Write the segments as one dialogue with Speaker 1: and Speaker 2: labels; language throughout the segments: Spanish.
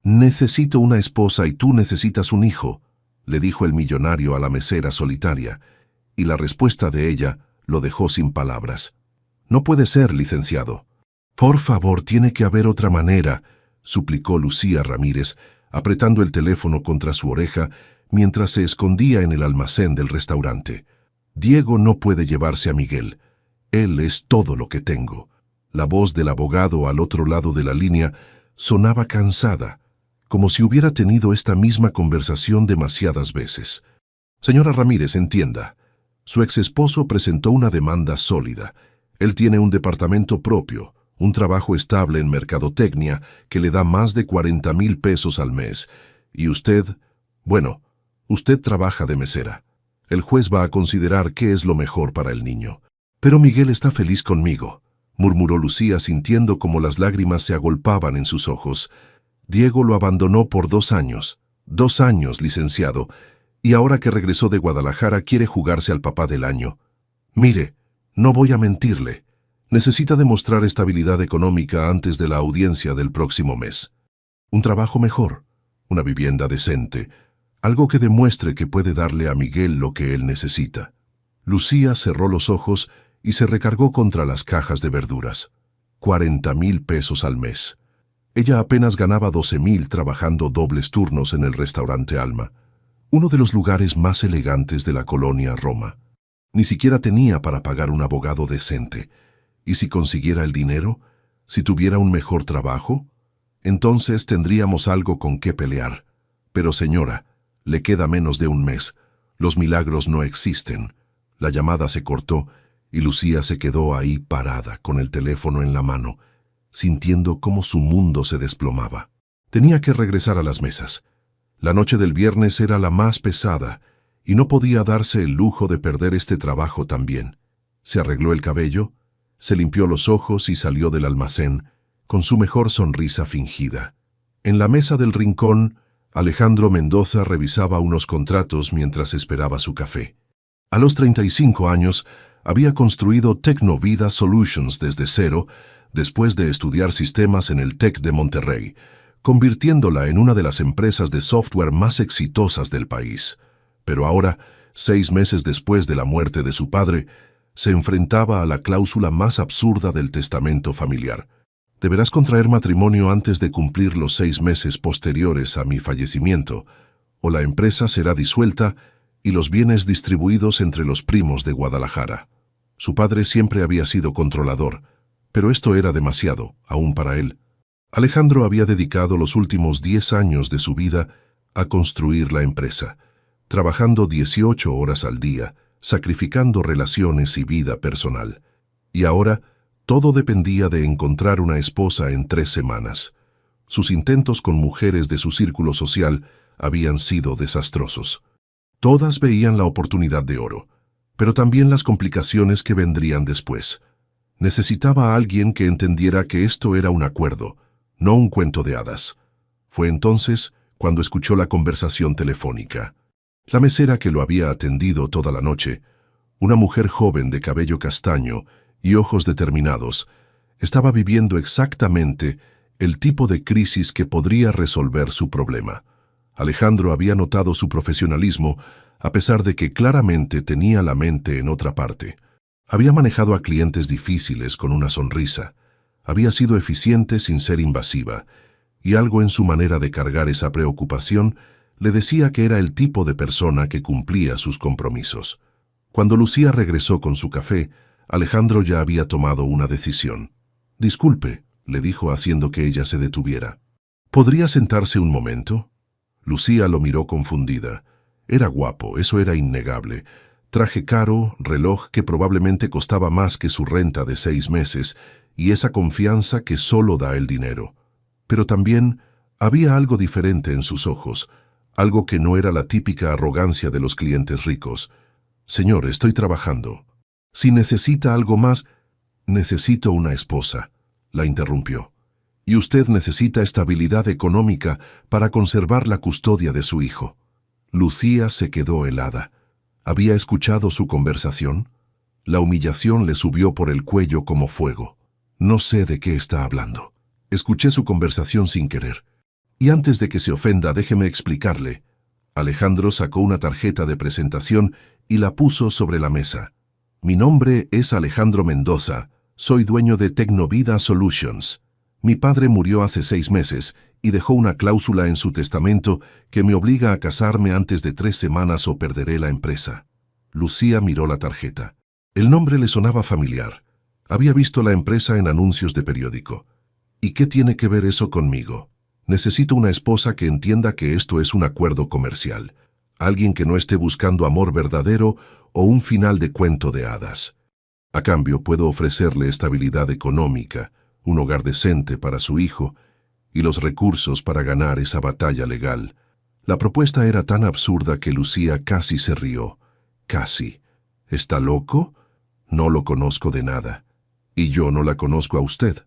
Speaker 1: Necesito una esposa y tú necesitas un hijo, le dijo el millonario a la mesera solitaria, y la respuesta de ella lo dejó sin palabras. No puede ser, licenciado. Por favor, tiene que haber otra manera, suplicó Lucía Ramírez, apretando el teléfono contra su oreja mientras se escondía en el almacén del restaurante. Diego no puede llevarse a Miguel. Él es todo lo que tengo. La voz del abogado al otro lado de la línea sonaba cansada, como si hubiera tenido esta misma conversación demasiadas veces. Señora Ramírez, entienda. Su exesposo presentó una demanda sólida. Él tiene un departamento propio, un trabajo estable en mercadotecnia que le da más de 40,000 pesos al mes. Y usted, bueno, usted trabaja de mesera. El juez va a considerar qué es lo mejor para el niño. Pero Miguel está feliz conmigo, murmuró Lucía sintiendo como las lágrimas se agolpaban en sus ojos. Diego lo abandonó por 2 años. 2 años, licenciado, y ahora que regresó de Guadalajara quiere jugarse al papá del año. Mire, no voy a mentirle. Necesita demostrar estabilidad económica antes de la audiencia del próximo mes. Un trabajo mejor, una vivienda decente, algo que demuestre que puede darle a Miguel lo que él necesita. Lucía cerró los ojos y se recargó contra las cajas de verduras. 40,000 pesos al mes. Ella apenas ganaba 12,000 trabajando dobles turnos en el restaurante Alma, uno de los lugares más elegantes de la colonia Roma. Ni siquiera tenía para pagar un abogado decente. ¿Y si consiguiera el dinero? ¿Si tuviera un mejor trabajo? Entonces tendríamos algo con qué pelear. Pero señora, le queda menos de un mes. Los milagros no existen. La llamada se cortó y Lucía se quedó ahí parada con el teléfono en la mano, sintiendo cómo su mundo se desplomaba. Tenía que regresar a las mesas. La noche del viernes era la más pesada y no podía darse el lujo de perder este trabajo también. Se arregló el cabello, se limpió los ojos y salió del almacén con su mejor sonrisa fingida. En la mesa del rincón, Alejandro Mendoza revisaba unos contratos mientras esperaba su café. A los 35 años, había construido Tecnovida Solutions desde cero, después de estudiar sistemas en el TEC de Monterrey, convirtiéndola en una de las empresas de software más exitosas del país. Pero ahora, 6 meses después de la muerte de su padre, se enfrentaba a la cláusula más absurda del testamento familiar. Deberás contraer matrimonio antes de cumplir los 6 meses posteriores a mi fallecimiento, o la empresa será disuelta y los bienes distribuidos entre los primos de Guadalajara. Su padre siempre había sido controlador, pero esto era demasiado, aún para él. Alejandro había dedicado los últimos 10 años de su vida a construir la empresa, trabajando 18 horas al día, sacrificando relaciones y vida personal. Y ahora, todo dependía de encontrar una esposa en 3 semanas. Sus intentos con mujeres de su círculo social habían sido desastrosos. Todas veían la oportunidad de oro, pero también las complicaciones que vendrían después. Necesitaba a alguien que entendiera que esto era un acuerdo, no un cuento de hadas. Fue entonces cuando escuchó la conversación telefónica. La mesera que lo había atendido toda la noche, una mujer joven de cabello castaño y ojos determinados, estaba viviendo exactamente el tipo de crisis que podría resolver su problema. Alejandro había notado su profesionalismo, a pesar de que claramente tenía la mente en otra parte. Había manejado a clientes difíciles con una sonrisa. Había sido eficiente sin ser invasiva, y algo en su manera de cargar esa preocupación le decía que era el tipo de persona que cumplía sus compromisos. Cuando Lucía regresó con su café, Alejandro ya había tomado una decisión. «Disculpe», le dijo haciendo que ella se detuviera. «¿Podría sentarse un momento?» Lucía lo miró confundida. Era guapo, eso era innegable. Traje caro, reloj que probablemente costaba más que su renta de 6 meses, y esa confianza que solo da el dinero. Pero también había algo diferente en sus ojos, algo que no era la típica arrogancia de los clientes ricos. «Señor, estoy trabajando. Si necesita algo más...» «Necesito una esposa», la interrumpió. «Y usted necesita estabilidad económica para conservar la custodia de su hijo». Lucía se quedó helada. ¿Había escuchado su conversación? La humillación le subió por el cuello como fuego. «No sé de qué está hablando. Escuché su conversación sin querer. Y antes de que se ofenda, déjeme explicarle. Alejandro sacó una tarjeta de presentación y la puso sobre la mesa. Mi nombre es Alejandro Mendoza. Soy dueño de Tecnovida Solutions. Mi padre murió hace 6 meses y dejó una cláusula en su testamento que me obliga a casarme antes de 3 semanas o perderé la empresa. Lucía miró la tarjeta. El nombre le sonaba familiar. Había visto la empresa en anuncios de periódico. ¿Y qué tiene que ver eso conmigo? Necesito una esposa que entienda que esto es un acuerdo comercial. Alguien que no esté buscando amor verdadero o un final de cuento de hadas. A cambio, puedo ofrecerle estabilidad económica, un hogar decente para su hijo y los recursos para ganar esa batalla legal. La propuesta era tan absurda que Lucía casi se rió. Casi. ¿Está loco? No lo conozco de nada. Y yo no la conozco a usted.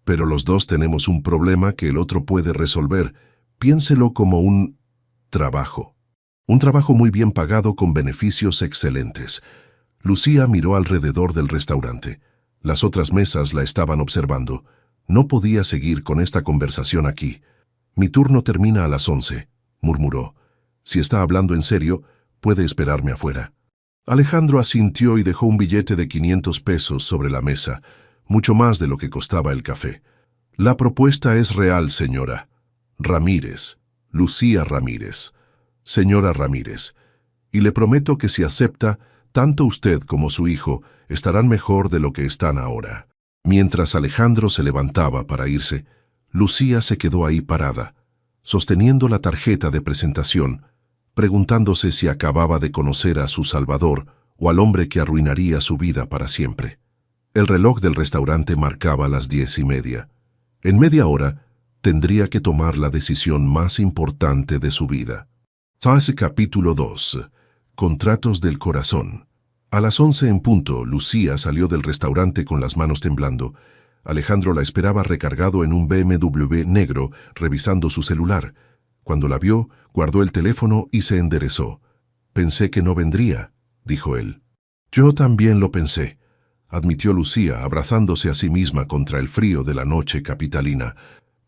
Speaker 1: Pero los dos tenemos un problema que el otro puede resolver. Piénselo como un trabajo. Un trabajo muy bien pagado con beneficios excelentes. Lucía miró alrededor del restaurante. Las otras mesas la estaban observando. No podía seguir con esta conversación aquí. Mi turno termina a las 11, murmuró. Si está hablando en serio, puede esperarme afuera. Alejandro asintió y dejó un billete de 500 pesos sobre la mesa, mucho más de lo que costaba el café. La propuesta es real, señora. Ramírez. Lucía Ramírez. Señora Ramírez. Y le prometo que si acepta, tanto usted como su hijo estarán mejor de lo que están ahora. Mientras Alejandro se levantaba para irse, Lucía se quedó ahí parada, sosteniendo la tarjeta de presentación, preguntándose si acababa de conocer a su salvador o al hombre que arruinaría su vida para siempre. El reloj del restaurante marcaba las 10:30. En media hora tendría que tomar la decisión más importante de su vida. Capítulo 2. Contratos del corazón. A las 11 en punto, Lucía salió del restaurante con las manos temblando. Alejandro la esperaba recargado en un BMW negro, revisando su celular. Cuando la vio, guardó el teléfono y se enderezó. «Pensé que no vendría», dijo él. «Yo también lo pensé», admitió Lucía, abrazándose a sí misma contra el frío de la noche capitalina.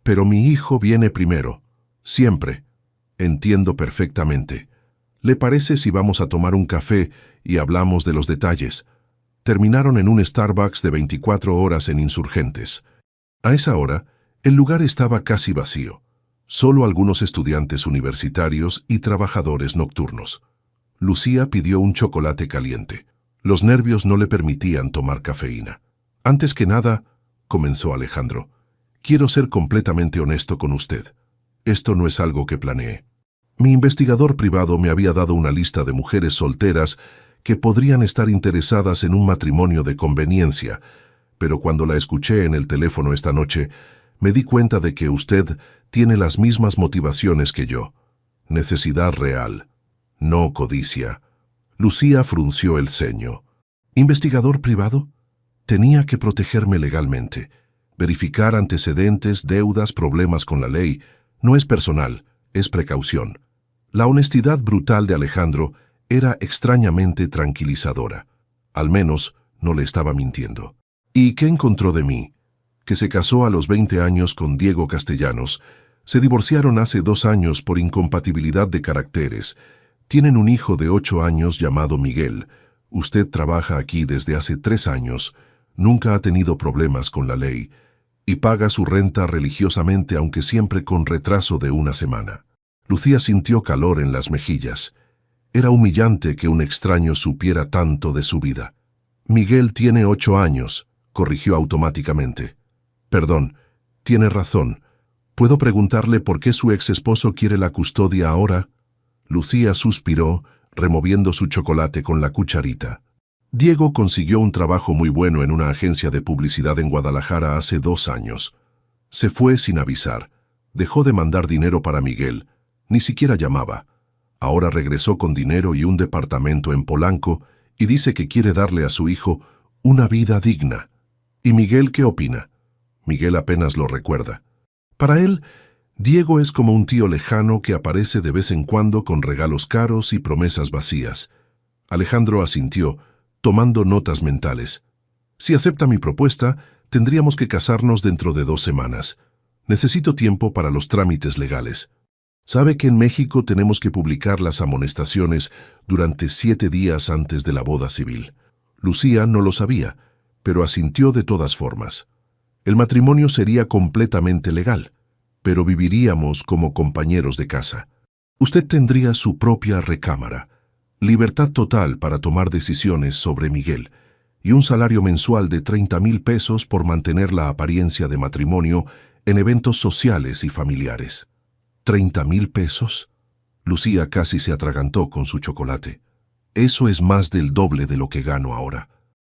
Speaker 1: «Pero mi hijo viene primero. Siempre. Entiendo perfectamente. ¿Le parece si vamos a tomar un café y hablamos de los detalles?» Terminaron en un Starbucks de 24 horas en Insurgentes. A esa hora, el lugar estaba casi vacío. Solo algunos estudiantes universitarios y trabajadores nocturnos. Lucía pidió un chocolate caliente. Los nervios no le permitían tomar cafeína. «Antes que nada», comenzó Alejandro, «quiero ser completamente honesto con usted. Esto no es algo que planeé. Mi investigador privado me había dado una lista de mujeres solteras que podrían estar interesadas en un matrimonio de conveniencia, pero cuando la escuché en el teléfono esta noche, me di cuenta de que usted tiene las mismas motivaciones que yo. Necesidad real, no codicia». Lucía frunció el ceño. «¿Investigador privado? Tenía que protegerme legalmente. Verificar antecedentes, deudas, problemas con la ley. No es personal, es precaución». La honestidad brutal de Alejandro era extrañamente tranquilizadora. Al menos no le estaba mintiendo. ¿Y qué encontró de mí? Que se casó a los 20 años con Diego Castellanos. Se divorciaron hace 2 años por incompatibilidad de caracteres. Tienen un hijo de 8 años llamado Miguel. Usted trabaja aquí desde hace 3 años. Nunca ha tenido problemas con la ley. Y paga su renta religiosamente, aunque siempre con retraso de 1 semana. Lucía sintió calor en las mejillas. Era humillante que un extraño supiera tanto de su vida. «Miguel tiene 8 años», corrigió automáticamente. «Perdón, tiene razón. ¿Puedo preguntarle por qué su ex esposo quiere la custodia ahora?» Lucía suspiró, removiendo su chocolate con la cucharita. «Diego consiguió un trabajo muy bueno en una agencia de publicidad en Guadalajara hace 2 años. Se fue sin avisar. Dejó de mandar dinero para Miguel. Ni siquiera llamaba. Ahora regresó con dinero y un departamento en Polanco y dice que quiere darle a su hijo una vida digna. ¿Y Miguel qué opina?» Miguel apenas lo recuerda. Para él, Diego es como un tío lejano que aparece de vez en cuando con regalos caros y promesas vacías. Alejandro asintió, tomando notas mentales. «Si acepta mi propuesta, tendríamos que casarnos dentro de 2 semanas. Necesito tiempo para los trámites legales. Sabe que en México tenemos que publicar las amonestaciones durante 7 días antes de la boda civil. Lucía no lo sabía, pero asintió de todas formas. El matrimonio sería completamente legal, pero viviríamos como compañeros de casa. Usted tendría su propia recámara, libertad total para tomar decisiones sobre Miguel, y un salario mensual de 30,000 pesos por mantener la apariencia de matrimonio en eventos sociales y familiares. ¿30,000 pesos? Lucía casi se atragantó con su chocolate. Eso es más del doble de lo que gano ahora.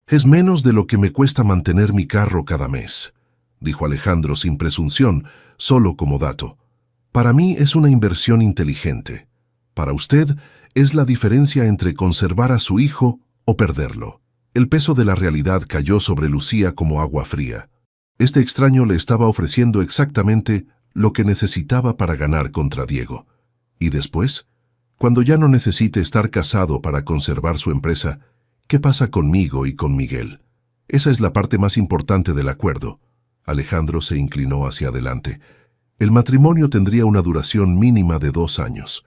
Speaker 1: Es menos de lo que me cuesta mantener mi carro cada mes, dijo Alejandro sin presunción, solo como dato. Para mí es una inversión inteligente. Para usted es la diferencia entre conservar a su hijo o perderlo. El peso de la realidad cayó sobre Lucía como agua fría. Este extraño le estaba ofreciendo exactamente lo que necesitaba para ganar contra Diego. ¿Y después? Cuando ya no necesite estar casado para conservar su empresa, ¿qué pasa conmigo y con Miguel? Esa es la parte más importante del acuerdo. Alejandro se inclinó hacia adelante. El matrimonio tendría una duración mínima de 2 años.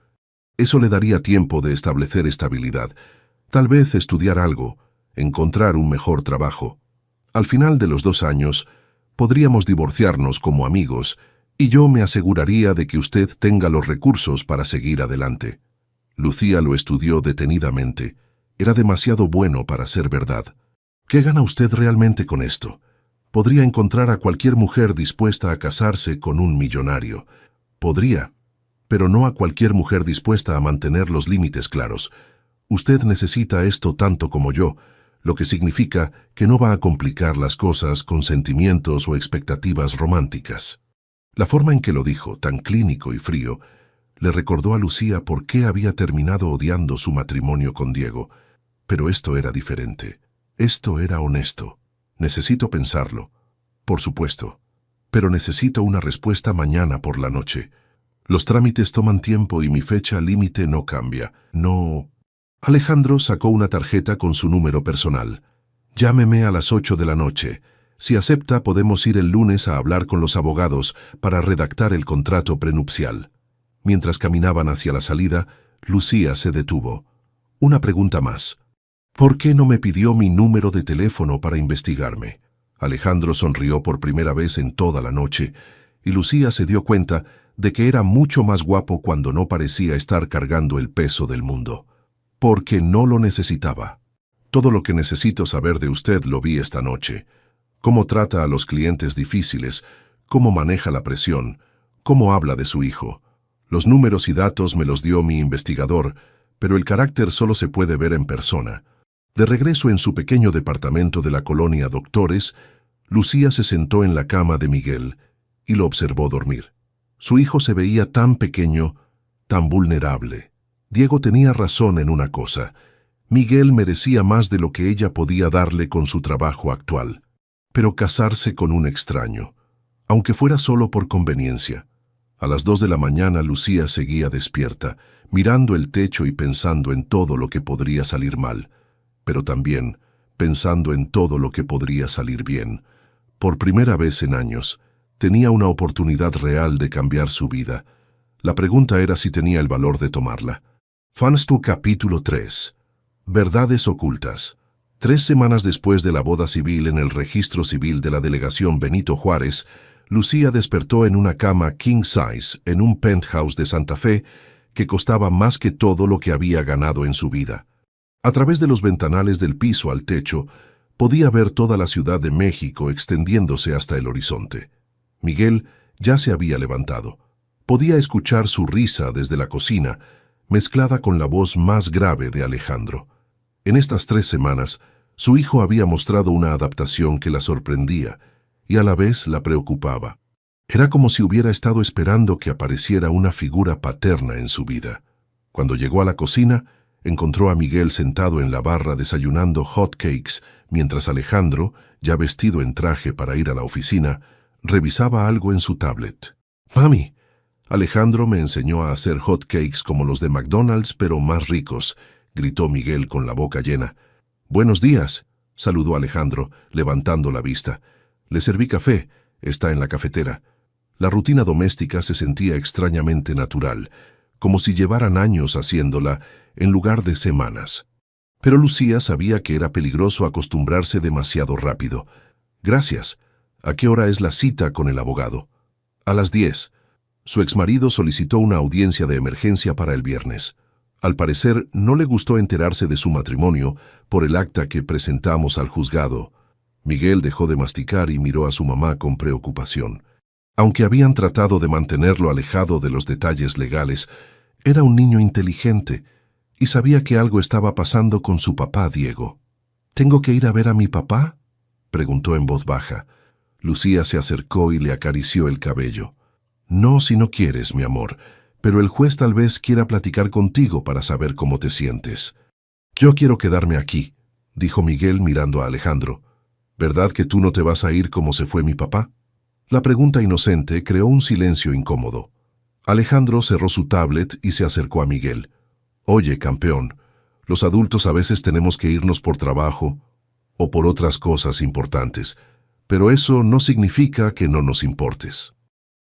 Speaker 1: Eso le daría tiempo de establecer estabilidad, tal vez estudiar algo, encontrar un mejor trabajo. Al final de los 2 años, podríamos divorciarnos como amigos y yo me aseguraría de que usted tenga los recursos para seguir adelante. Lucía lo estudió detenidamente. Era demasiado bueno para ser verdad. ¿Qué gana usted realmente con esto? Podría encontrar a cualquier mujer dispuesta a casarse con un millonario. Podría, pero no a cualquier mujer dispuesta a mantener los límites claros. Usted necesita esto tanto como yo, lo que significa que no va a complicar las cosas con sentimientos o expectativas románticas. La forma en que lo dijo, tan clínico y frío, le recordó a Lucía por qué había terminado odiando su matrimonio con Diego. Pero esto era diferente. Esto era honesto. Necesito pensarlo. Por supuesto. Pero necesito una respuesta mañana por la noche. Los trámites toman tiempo y mi fecha límite no cambia. No. Alejandro sacó una tarjeta con su número personal. Llámeme a las 8 de la noche. Si acepta, podemos ir el lunes a hablar con los abogados para redactar el contrato prenupcial. Mientras caminaban hacia la salida, Lucía se detuvo. Una pregunta más. ¿Por qué no me pidió mi número de teléfono para investigarme? Alejandro sonrió por primera vez en toda la noche, y Lucía se dio cuenta de que era mucho más guapo cuando no parecía estar cargando el peso del mundo. Porque no lo necesitaba. Todo lo que necesito saber de usted lo vi esta noche. Cómo trata a los clientes difíciles, cómo maneja la presión, cómo habla de su hijo. Los números y datos me los dio mi investigador, pero el carácter solo se puede ver en persona. De regreso en su pequeño departamento de la colonia Doctores, Lucía se sentó en la cama de Miguel y lo observó dormir. Su hijo se veía tan pequeño, tan vulnerable. Diego tenía razón en una cosa. Miguel merecía más de lo que ella podía darle con su trabajo actual. Pero casarse con un extraño, aunque fuera solo por conveniencia. A las 2 de la mañana Lucía seguía despierta, mirando el techo y pensando en todo lo que podría salir mal, pero también pensando en todo lo que podría salir bien. Por primera vez en años, tenía una oportunidad real de cambiar su vida. La pregunta era si tenía el valor de tomarla. Fanstu capítulo 3. Verdades ocultas. 3 semanas después de la boda civil en el registro civil de la delegación Benito Juárez, Lucía despertó en una cama king size en un penthouse de Santa Fe que costaba más que todo lo que había ganado en su vida. A través de los ventanales del piso al techo, podía ver toda la Ciudad de México extendiéndose hasta el horizonte. Miguel ya se había levantado. Podía escuchar su risa desde la cocina, mezclada con la voz más grave de Alejandro. En estas 3 semanas, su hijo había mostrado una adaptación que la sorprendía y a la vez la preocupaba. Era como si hubiera estado esperando que apareciera una figura paterna en su vida. Cuando llegó a la cocina, encontró a Miguel sentado en la barra desayunando hot cakes, mientras Alejandro, ya vestido en traje para ir a la oficina, revisaba algo en su tablet. «Mami, Alejandro me enseñó a hacer hot cakes como los de McDonald's, pero más ricos», gritó Miguel con la boca llena. «Buenos días», saludó Alejandro, levantando la vista. «Le serví café, está en la cafetera». La rutina doméstica se sentía extrañamente natural, como si llevaran años haciéndola en lugar de semanas. Pero Lucía sabía que era peligroso acostumbrarse demasiado rápido. Gracias. ¿A qué hora es la cita con el abogado? A las 10. Su exmarido solicitó una audiencia de emergencia para el viernes. Al parecer, no le gustó enterarse de su matrimonio por el acta que presentamos al juzgado. Miguel dejó de masticar y miró a su mamá con preocupación. Aunque habían tratado de mantenerlo alejado de los detalles legales, era un niño inteligente y sabía que algo estaba pasando con su papá Diego. ¿Tengo que ir a ver a mi papá?, preguntó en voz baja. Lucía se acercó y le acarició el cabello. No, si no quieres, mi amor, pero el juez tal vez quiera platicar contigo para saber cómo te sientes. Yo quiero quedarme aquí, dijo Miguel mirando a Alejandro. ¿Verdad que tú no te vas a ir como se fue mi papá? La pregunta inocente creó un silencio incómodo. Alejandro cerró su tablet y se acercó a Miguel. Oye, campeón, los adultos a veces tenemos que irnos por trabajo o por otras cosas importantes, pero eso no significa que no nos importes.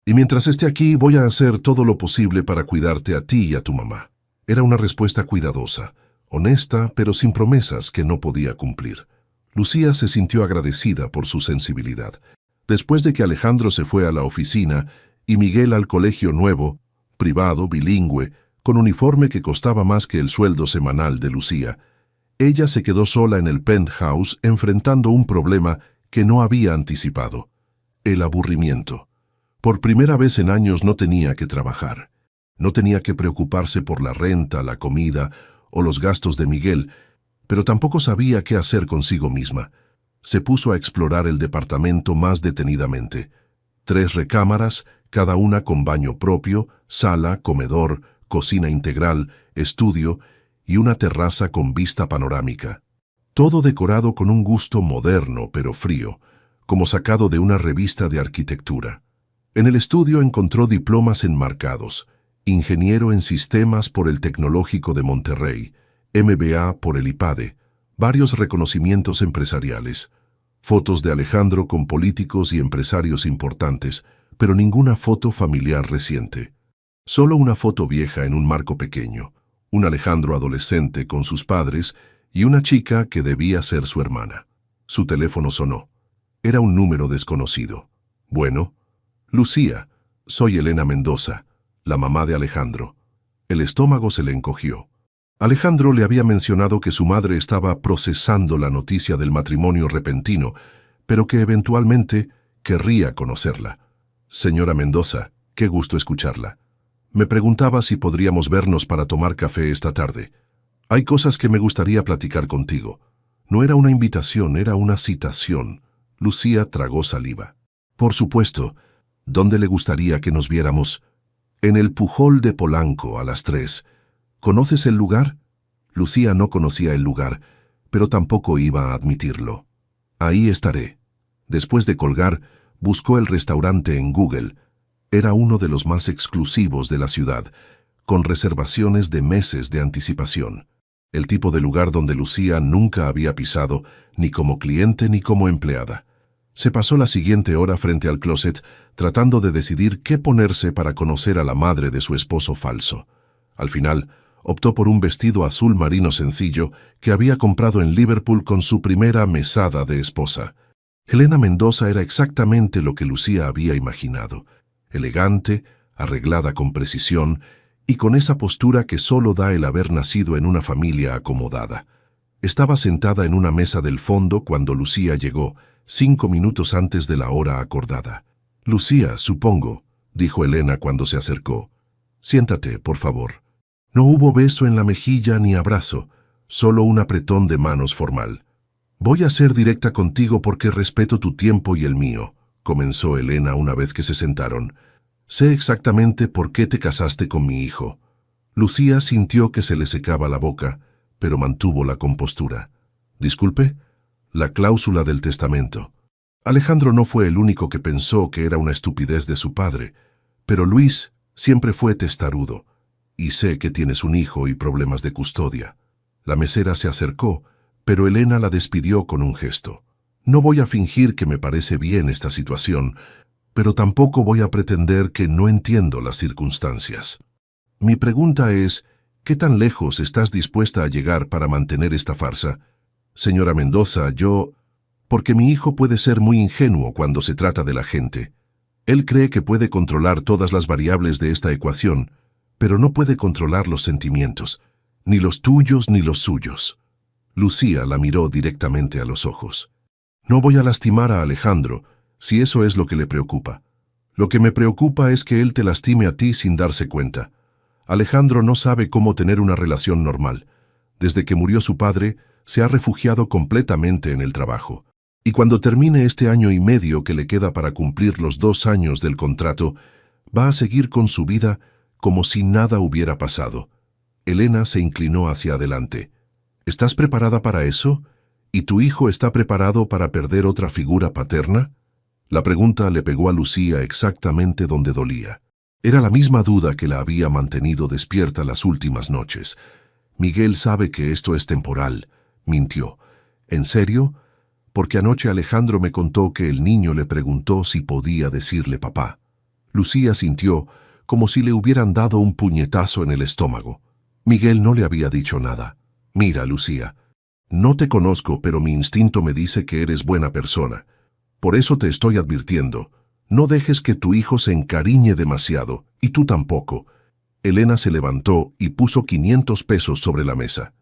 Speaker 1: Y mientras esté aquí voy a hacer todo lo posible para cuidarte a ti y a tu mamá. Era una respuesta cuidadosa, honesta, pero sin promesas que no podía cumplir. Lucía se sintió agradecida por su sensibilidad. Después de que Alejandro se fue a la oficina y Miguel al colegio nuevo, privado, bilingüe, con uniforme que costaba más que el sueldo semanal de Lucía, ella se quedó sola en el penthouse enfrentando un problema que no había anticipado: el aburrimiento. Por primera vez en años no tenía que trabajar. No tenía que preocuparse por la renta, la comida o los gastos de Miguel, pero tampoco sabía qué hacer consigo misma. Se puso a explorar el departamento más detenidamente. 3 recámaras, cada una con baño propio, sala, comedor, cocina integral, estudio y una terraza con vista panorámica. Todo decorado con un gusto moderno pero frío, como sacado de una revista de arquitectura. En el estudio encontró diplomas enmarcados: ingeniero en sistemas por el Tecnológico de Monterrey, MBA por el IPADE, varios reconocimientos empresariales, fotos de Alejandro con políticos y empresarios importantes, pero ninguna foto familiar reciente. Solo una foto vieja en un marco pequeño, un Alejandro adolescente con sus padres y una chica que debía ser su hermana. Su teléfono sonó. Era un número desconocido. Bueno. Lucía, soy Elena Mendoza, la mamá de Alejandro. El estómago se le encogió. Alejandro le había mencionado que su madre estaba procesando la noticia del matrimonio repentino, pero que eventualmente querría conocerla. Señora Mendoza, qué gusto escucharla. Me preguntaba si podríamos vernos para tomar café esta tarde. Hay cosas que me gustaría platicar contigo. No era una invitación, era una citación. Lucía tragó saliva. Por supuesto. ¿Dónde le gustaría que nos viéramos? En el Pujol de Polanco, a las 3. ¿Conoces el lugar? Lucía no conocía el lugar, pero tampoco iba a admitirlo. Ahí estaré. Después de colgar, buscó el restaurante en Google. Era uno de los más exclusivos de la ciudad, con reservaciones de meses de anticipación. El tipo de lugar donde Lucía nunca había pisado, ni como cliente ni como empleada. Se pasó la siguiente hora frente al closet, tratando de decidir qué ponerse para conocer a la madre de su esposo falso. Al final, optó por un vestido azul marino sencillo que había comprado en Liverpool con su primera mesada de esposa. Elena Mendoza era exactamente lo que Lucía había imaginado: elegante, arreglada con precisión y con esa postura que solo da el haber nacido en una familia acomodada. Estaba sentada en una mesa del fondo cuando Lucía llegó, 5 minutos antes de la hora acordada. Lucía, supongo, dijo Elena cuando se acercó. Siéntate, por favor. No hubo beso en la mejilla ni abrazo, solo un apretón de manos formal. Voy a ser directa contigo porque respeto tu tiempo y el mío, comenzó Elena una vez que se sentaron. Sé exactamente por qué te casaste con mi hijo. Lucía sintió que se le secaba la boca, pero mantuvo la compostura. Disculpe. La cláusula del testamento. Alejandro no fue el único que pensó que era una estupidez de su padre, pero Luis siempre fue testarudo, y sé que tienes un hijo y problemas de custodia. La mesera se acercó, pero Elena la despidió con un gesto. No voy a fingir que me parece bien esta situación, pero tampoco voy a pretender que no entiendo las circunstancias. Mi pregunta es, ¿qué tan lejos estás dispuesta a llegar para mantener esta farsa? Señora Mendoza, porque mi hijo puede ser muy ingenuo cuando se trata de la gente. Él cree que puede controlar todas las variables de esta ecuación, pero no puede controlar los sentimientos, ni los tuyos ni los suyos. Lucía la miró directamente a los ojos. No voy a lastimar a Alejandro, si eso es lo que le preocupa. Lo que me preocupa es que él te lastime a ti sin darse cuenta. Alejandro no sabe cómo tener una relación normal. Desde que murió su padre, se ha refugiado completamente en el trabajo. Y cuando termine este año y medio que le queda para cumplir los 2 años del contrato, va a seguir con su vida como si nada hubiera pasado. Elena se inclinó hacia adelante. ¿Estás preparada para eso? ¿Y tu hijo está preparado para perder otra figura paterna? La pregunta le pegó a Lucía exactamente donde dolía. Era la misma duda que la había mantenido despierta las últimas noches. Miguel sabe que esto es temporal, mintió. ¿En serio? Porque anoche Alejandro me contó que el niño le preguntó si podía decirle papá. Lucía sintió como si le hubieran dado un puñetazo en el estómago. Miguel no le había dicho nada. Mira, Lucía, no te conozco, pero mi instinto me dice que eres buena persona. Por eso te estoy advirtiendo. No dejes que tu hijo se encariñe demasiado, y tú tampoco. Elena se levantó y puso 500 pesos sobre la mesa.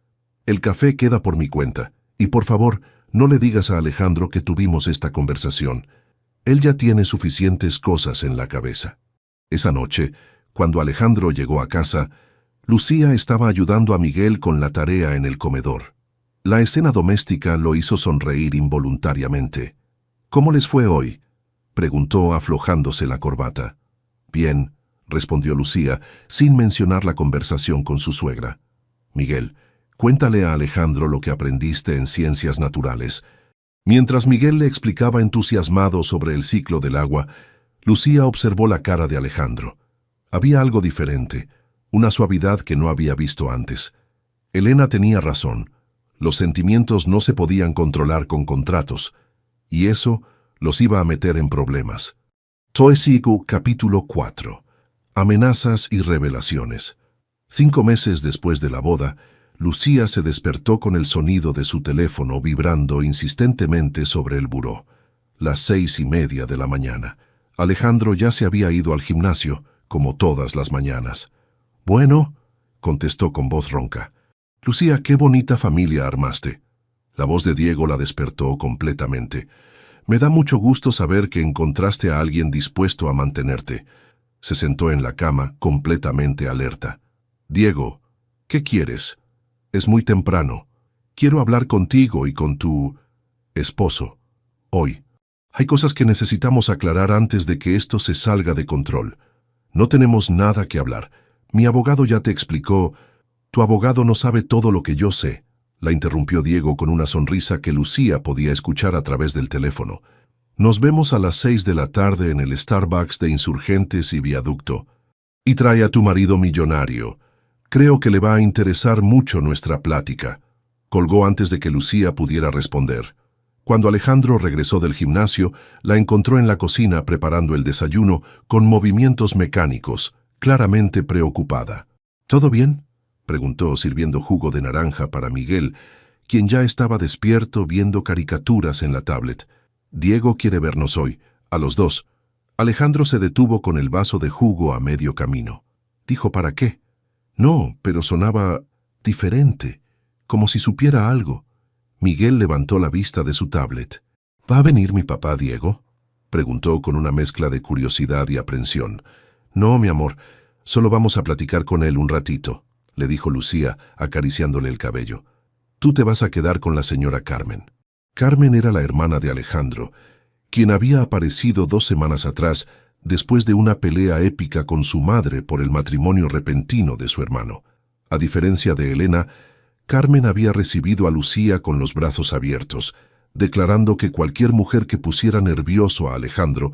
Speaker 1: El café queda por mi cuenta, y por favor, no le digas a Alejandro que tuvimos esta conversación. Él ya tiene suficientes cosas en la cabeza. Esa noche, cuando Alejandro llegó a casa, Lucía estaba ayudando a Miguel con la tarea en el comedor. La escena doméstica lo hizo sonreír involuntariamente. ¿Cómo les fue hoy?, preguntó aflojándose la corbata. Bien, respondió Lucía, sin mencionar la conversación con su suegra. Miguel, cuéntale a Alejandro lo que aprendiste en ciencias naturales. Mientras Miguel le explicaba entusiasmado sobre el ciclo del agua, Lucía observó la cara de Alejandro. Había algo diferente, una suavidad que no había visto antes. Elena tenía razón. Los sentimientos no se podían controlar con contratos, y eso los iba a meter en problemas. Toesigu, capítulo 4. Amenazas y revelaciones. 5 meses después de la boda, Lucía se despertó con el sonido de su teléfono vibrando insistentemente sobre el buró. Las 6:30 de la mañana. Alejandro ya se había ido al gimnasio, como todas las mañanas. «Bueno», contestó con voz ronca. «Lucía, qué bonita familia armaste». La voz de Diego la despertó completamente. «Me da mucho gusto saber que encontraste a alguien dispuesto a mantenerte». Se sentó en la cama, completamente alerta. «Diego, ¿qué quieres? Es muy temprano. Quiero hablar contigo y con tu esposo. Hoy. Hay cosas que necesitamos aclarar antes de que esto se salga de control. No tenemos nada que hablar. Mi abogado ya te explicó». «Tu abogado no sabe todo lo que yo sé», la interrumpió Diego con una sonrisa que Lucía podía escuchar a través del teléfono. «Nos vemos a las 6 de la tarde en el Starbucks de Insurgentes y Viaducto. Y trae a tu marido millonario. Creo que le va a interesar mucho nuestra plática». Colgó antes de que Lucía pudiera responder. Cuando Alejandro regresó del gimnasio, la encontró en la cocina preparando el desayuno con movimientos mecánicos, claramente preocupada. «¿Todo bien?», preguntó sirviendo jugo de naranja para Miguel, quien ya estaba despierto viendo caricaturas en la tablet. «Diego quiere vernos hoy, a los 2. Alejandro se detuvo con el vaso de jugo a medio camino. Dijo «¿Para qué?». «No», pero sonaba diferente, como si supiera algo. Miguel levantó la vista de su tablet. «¿Va a venir mi papá, Diego?», preguntó con una mezcla de curiosidad y aprensión. «No, mi amor, solo vamos a platicar con él un ratito», le dijo Lucía, acariciándole el cabello. «Tú te vas a quedar con la señora Carmen». Carmen era la hermana de Alejandro, quien había aparecido 2 semanas atrás después de una pelea épica con su madre por el matrimonio repentino de su hermano. A diferencia de Elena, Carmen había recibido a Lucía con los brazos abiertos, declarando que cualquier mujer que pusiera nervioso a Alejandro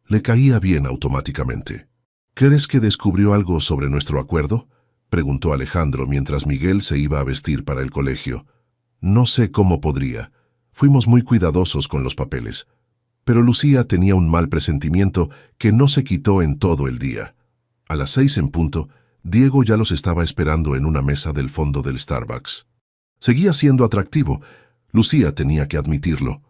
Speaker 1: le caía bien automáticamente. «¿Crees que descubrió algo sobre nuestro acuerdo?», preguntó Alejandro mientras Miguel se iba a vestir para el colegio. «No sé cómo podría. Fuimos muy cuidadosos con los papeles». Pero Lucía tenía un mal presentimiento que no se quitó en todo el día. A las 6 en punto, Diego ya los estaba esperando en una mesa del fondo del Starbucks. Seguía siendo atractivo, Lucía tenía que admitirlo.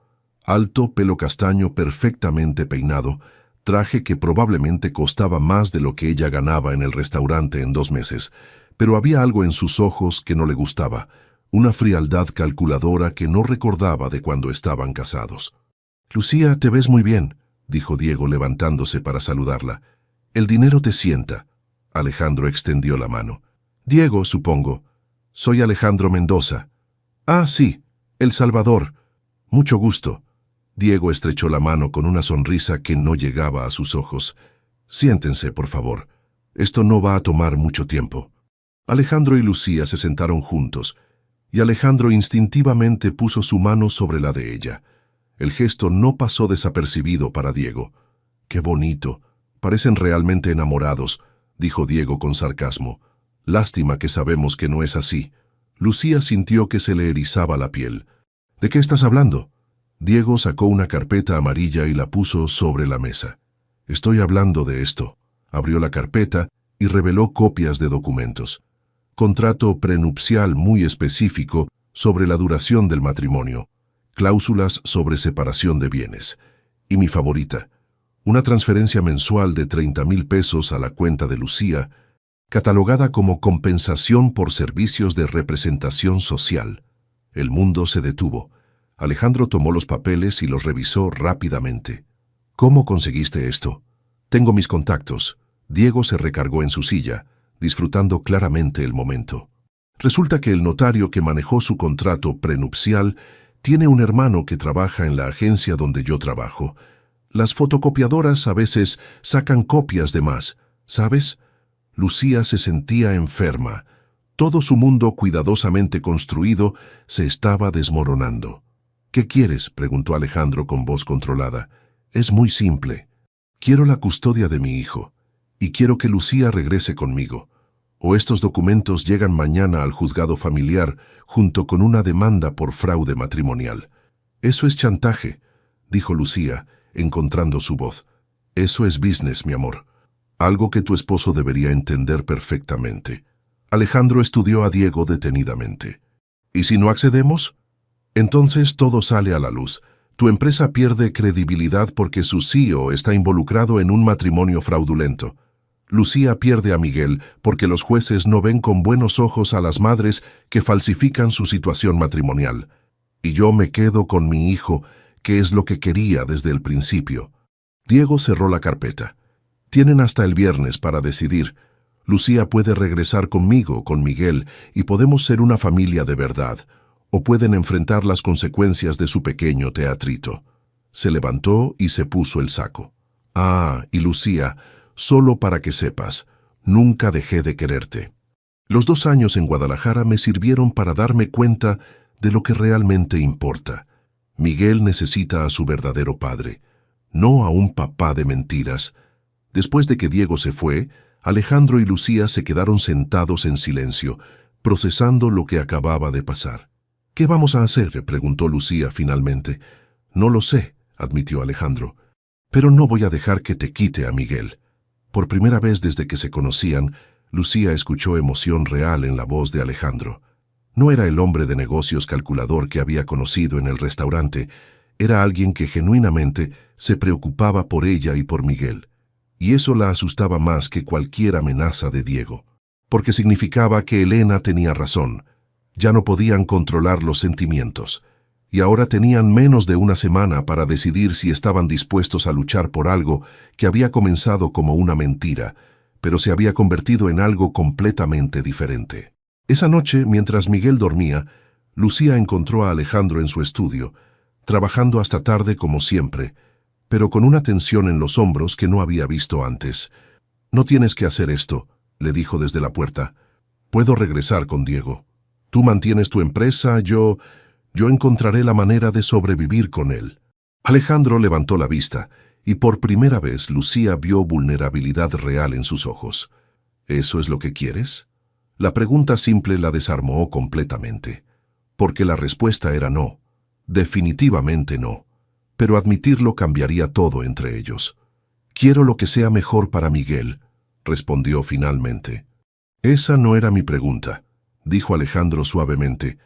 Speaker 1: Alto, pelo castaño, perfectamente peinado, traje que probablemente costaba más de lo que ella ganaba en el restaurante en 2 meses, pero había algo en sus ojos que no le gustaba, una frialdad calculadora que no recordaba de cuando estaban casados. «Lucía, te ves muy bien», dijo Diego levantándose para saludarla. «El dinero te sienta». Alejandro extendió la mano. «Diego, supongo. Soy Alejandro Mendoza». «Ah, sí, El Salvador. Mucho gusto». Diego estrechó la mano con una sonrisa que no llegaba a sus ojos. «Siéntense, por favor. Esto no va a tomar mucho tiempo». Alejandro y Lucía se sentaron juntos, y Alejandro instintivamente puso su mano sobre la de ella. El gesto no pasó desapercibido para Diego. «Qué bonito. Parecen realmente enamorados», dijo Diego con sarcasmo. «Lástima que sabemos que no es así». Lucía sintió que se le erizaba la piel. «¿De qué estás hablando?» Diego sacó una carpeta amarilla y la puso sobre la mesa. «Estoy hablando de esto». Abrió la carpeta y reveló copias de documentos. Contrato prenupcial muy específico sobre la duración del matrimonio. Cláusulas sobre separación de bienes. Y mi favorita, una transferencia mensual de 30,000 pesos a la cuenta de Lucía, catalogada como compensación por servicios de representación social. El mundo se detuvo. Alejandro tomó los papeles y los revisó rápidamente. «¿Cómo conseguiste esto?» «Tengo mis contactos». Diego se recargó en su silla, disfrutando claramente el momento. Resulta que el notario que manejó su contrato prenupcial tiene un hermano que trabaja en la agencia donde yo trabajo. Las fotocopiadoras a veces sacan copias de más, ¿sabes? Lucía se sentía enferma. Todo su mundo cuidadosamente construido se estaba desmoronando. «¿Qué quieres?», preguntó Alejandro con voz controlada. «Es muy simple. Quiero la custodia de mi hijo, y quiero que Lucía regrese conmigo. O estos documentos llegan mañana al juzgado familiar junto con una demanda por fraude matrimonial». «Eso es chantaje», dijo Lucía, encontrando su voz. «Eso es business, mi amor. Algo que tu esposo debería entender perfectamente». Alejandro estudió a Diego detenidamente. «¿Y si no accedemos?» «Entonces todo sale a la luz. Tu empresa pierde credibilidad porque su CEO está involucrado en un matrimonio fraudulento. Lucía pierde a Miguel porque los jueces no ven con buenos ojos a las madres que falsifican su situación matrimonial. Y yo me quedo con mi hijo, que es lo que quería desde el principio». Diego cerró la carpeta. «Tienen hasta el viernes para decidir. Lucía puede regresar conmigo, con Miguel, y podemos ser una familia de verdad, o pueden enfrentar las consecuencias de su pequeño teatrito». Se levantó y se puso el saco. «Ah, y Lucía, solo para que sepas, nunca dejé de quererte. Los 2 años en Guadalajara me sirvieron para darme cuenta de lo que realmente importa. Miguel necesita a su verdadero padre, no a un papá de mentiras». Después de que Diego se fue, Alejandro y Lucía se quedaron sentados en silencio, procesando lo que acababa de pasar. «¿Qué vamos a hacer?», preguntó Lucía finalmente. «No lo sé», admitió Alejandro. «Pero no voy a dejar que te quite a Miguel». Por primera vez desde que se conocían, Lucía escuchó emoción real en la voz de Alejandro. No era el hombre de negocios calculador que había conocido en el restaurante, era alguien que genuinamente se preocupaba por ella y por Miguel. Y eso la asustaba más que cualquier amenaza de Diego, porque significaba que Elena tenía razón. Ya no podían controlar los sentimientos, y ahora tenían menos de una semana para decidir si estaban dispuestos a luchar por algo que había comenzado como una mentira, pero se había convertido en algo completamente diferente. Esa noche, mientras Miguel dormía, Lucía encontró a Alejandro en su estudio, trabajando hasta tarde como siempre, pero con una tensión en los hombros que no había visto antes. «No tienes que hacer esto», le dijo desde la puerta. «Puedo regresar con Diego. Tú mantienes tu empresa, yo encontraré la manera de sobrevivir con él». Alejandro levantó la vista, y por primera vez Lucía vio vulnerabilidad real en sus ojos. «¿Eso es lo que quieres?». La pregunta simple la desarmó completamente, porque la respuesta era no, definitivamente no. pero admitirlo cambiaría todo entre ellos. «Quiero lo que sea mejor para Miguel», respondió finalmente. «Esa no era mi pregunta», dijo Alejandro suavemente.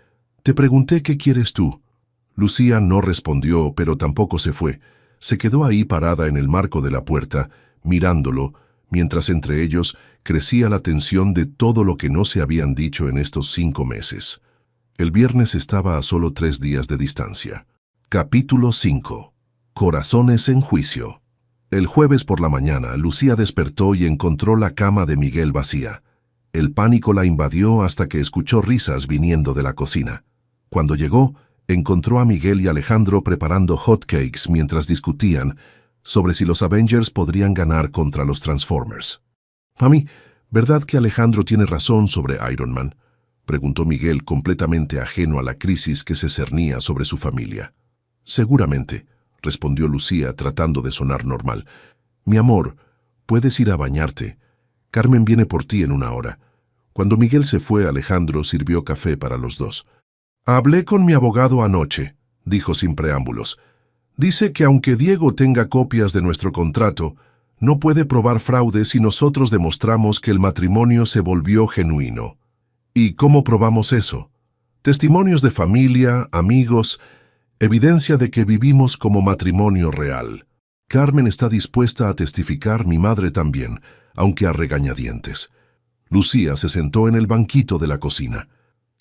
Speaker 1: «Te pregunté qué quieres tú». Lucía no respondió, pero tampoco se fue. Se quedó ahí parada en el marco de la puerta, mirándolo, mientras entre ellos crecía la tensión de todo lo que no se habían dicho en estos 5 meses. El viernes estaba a solo 3 días de distancia. Capítulo 5. Corazones en juicio. El jueves por la mañana, Lucía despertó y encontró la cama de Miguel vacía. El pánico la invadió hasta que escuchó risas viniendo de la cocina. Cuando llegó, encontró a Miguel y Alejandro preparando hotcakes mientras discutían sobre si los Avengers podrían ganar contra los Transformers. «Mami, ¿verdad que Alejandro tiene razón sobre Iron Man?», preguntó Miguel, completamente ajeno a la crisis que se cernía sobre su familia. «Seguramente», respondió Lucía, tratando de sonar normal. «Mi amor, puedes ir a bañarte. Carmen viene por ti en 1 hora». Cuando Miguel se fue, Alejandro sirvió café para los dos. «Hablé con mi abogado anoche», dijo sin preámbulos. «Dice que aunque Diego tenga copias de nuestro contrato, no puede probar fraude si nosotros demostramos que el matrimonio se volvió genuino». «¿Y cómo probamos eso?». «Testimonios de familia, amigos, evidencia de que vivimos como matrimonio real. Carmen está dispuesta a testificar, mi madre también, aunque a regañadientes». Lucía se sentó en el banquito de la cocina.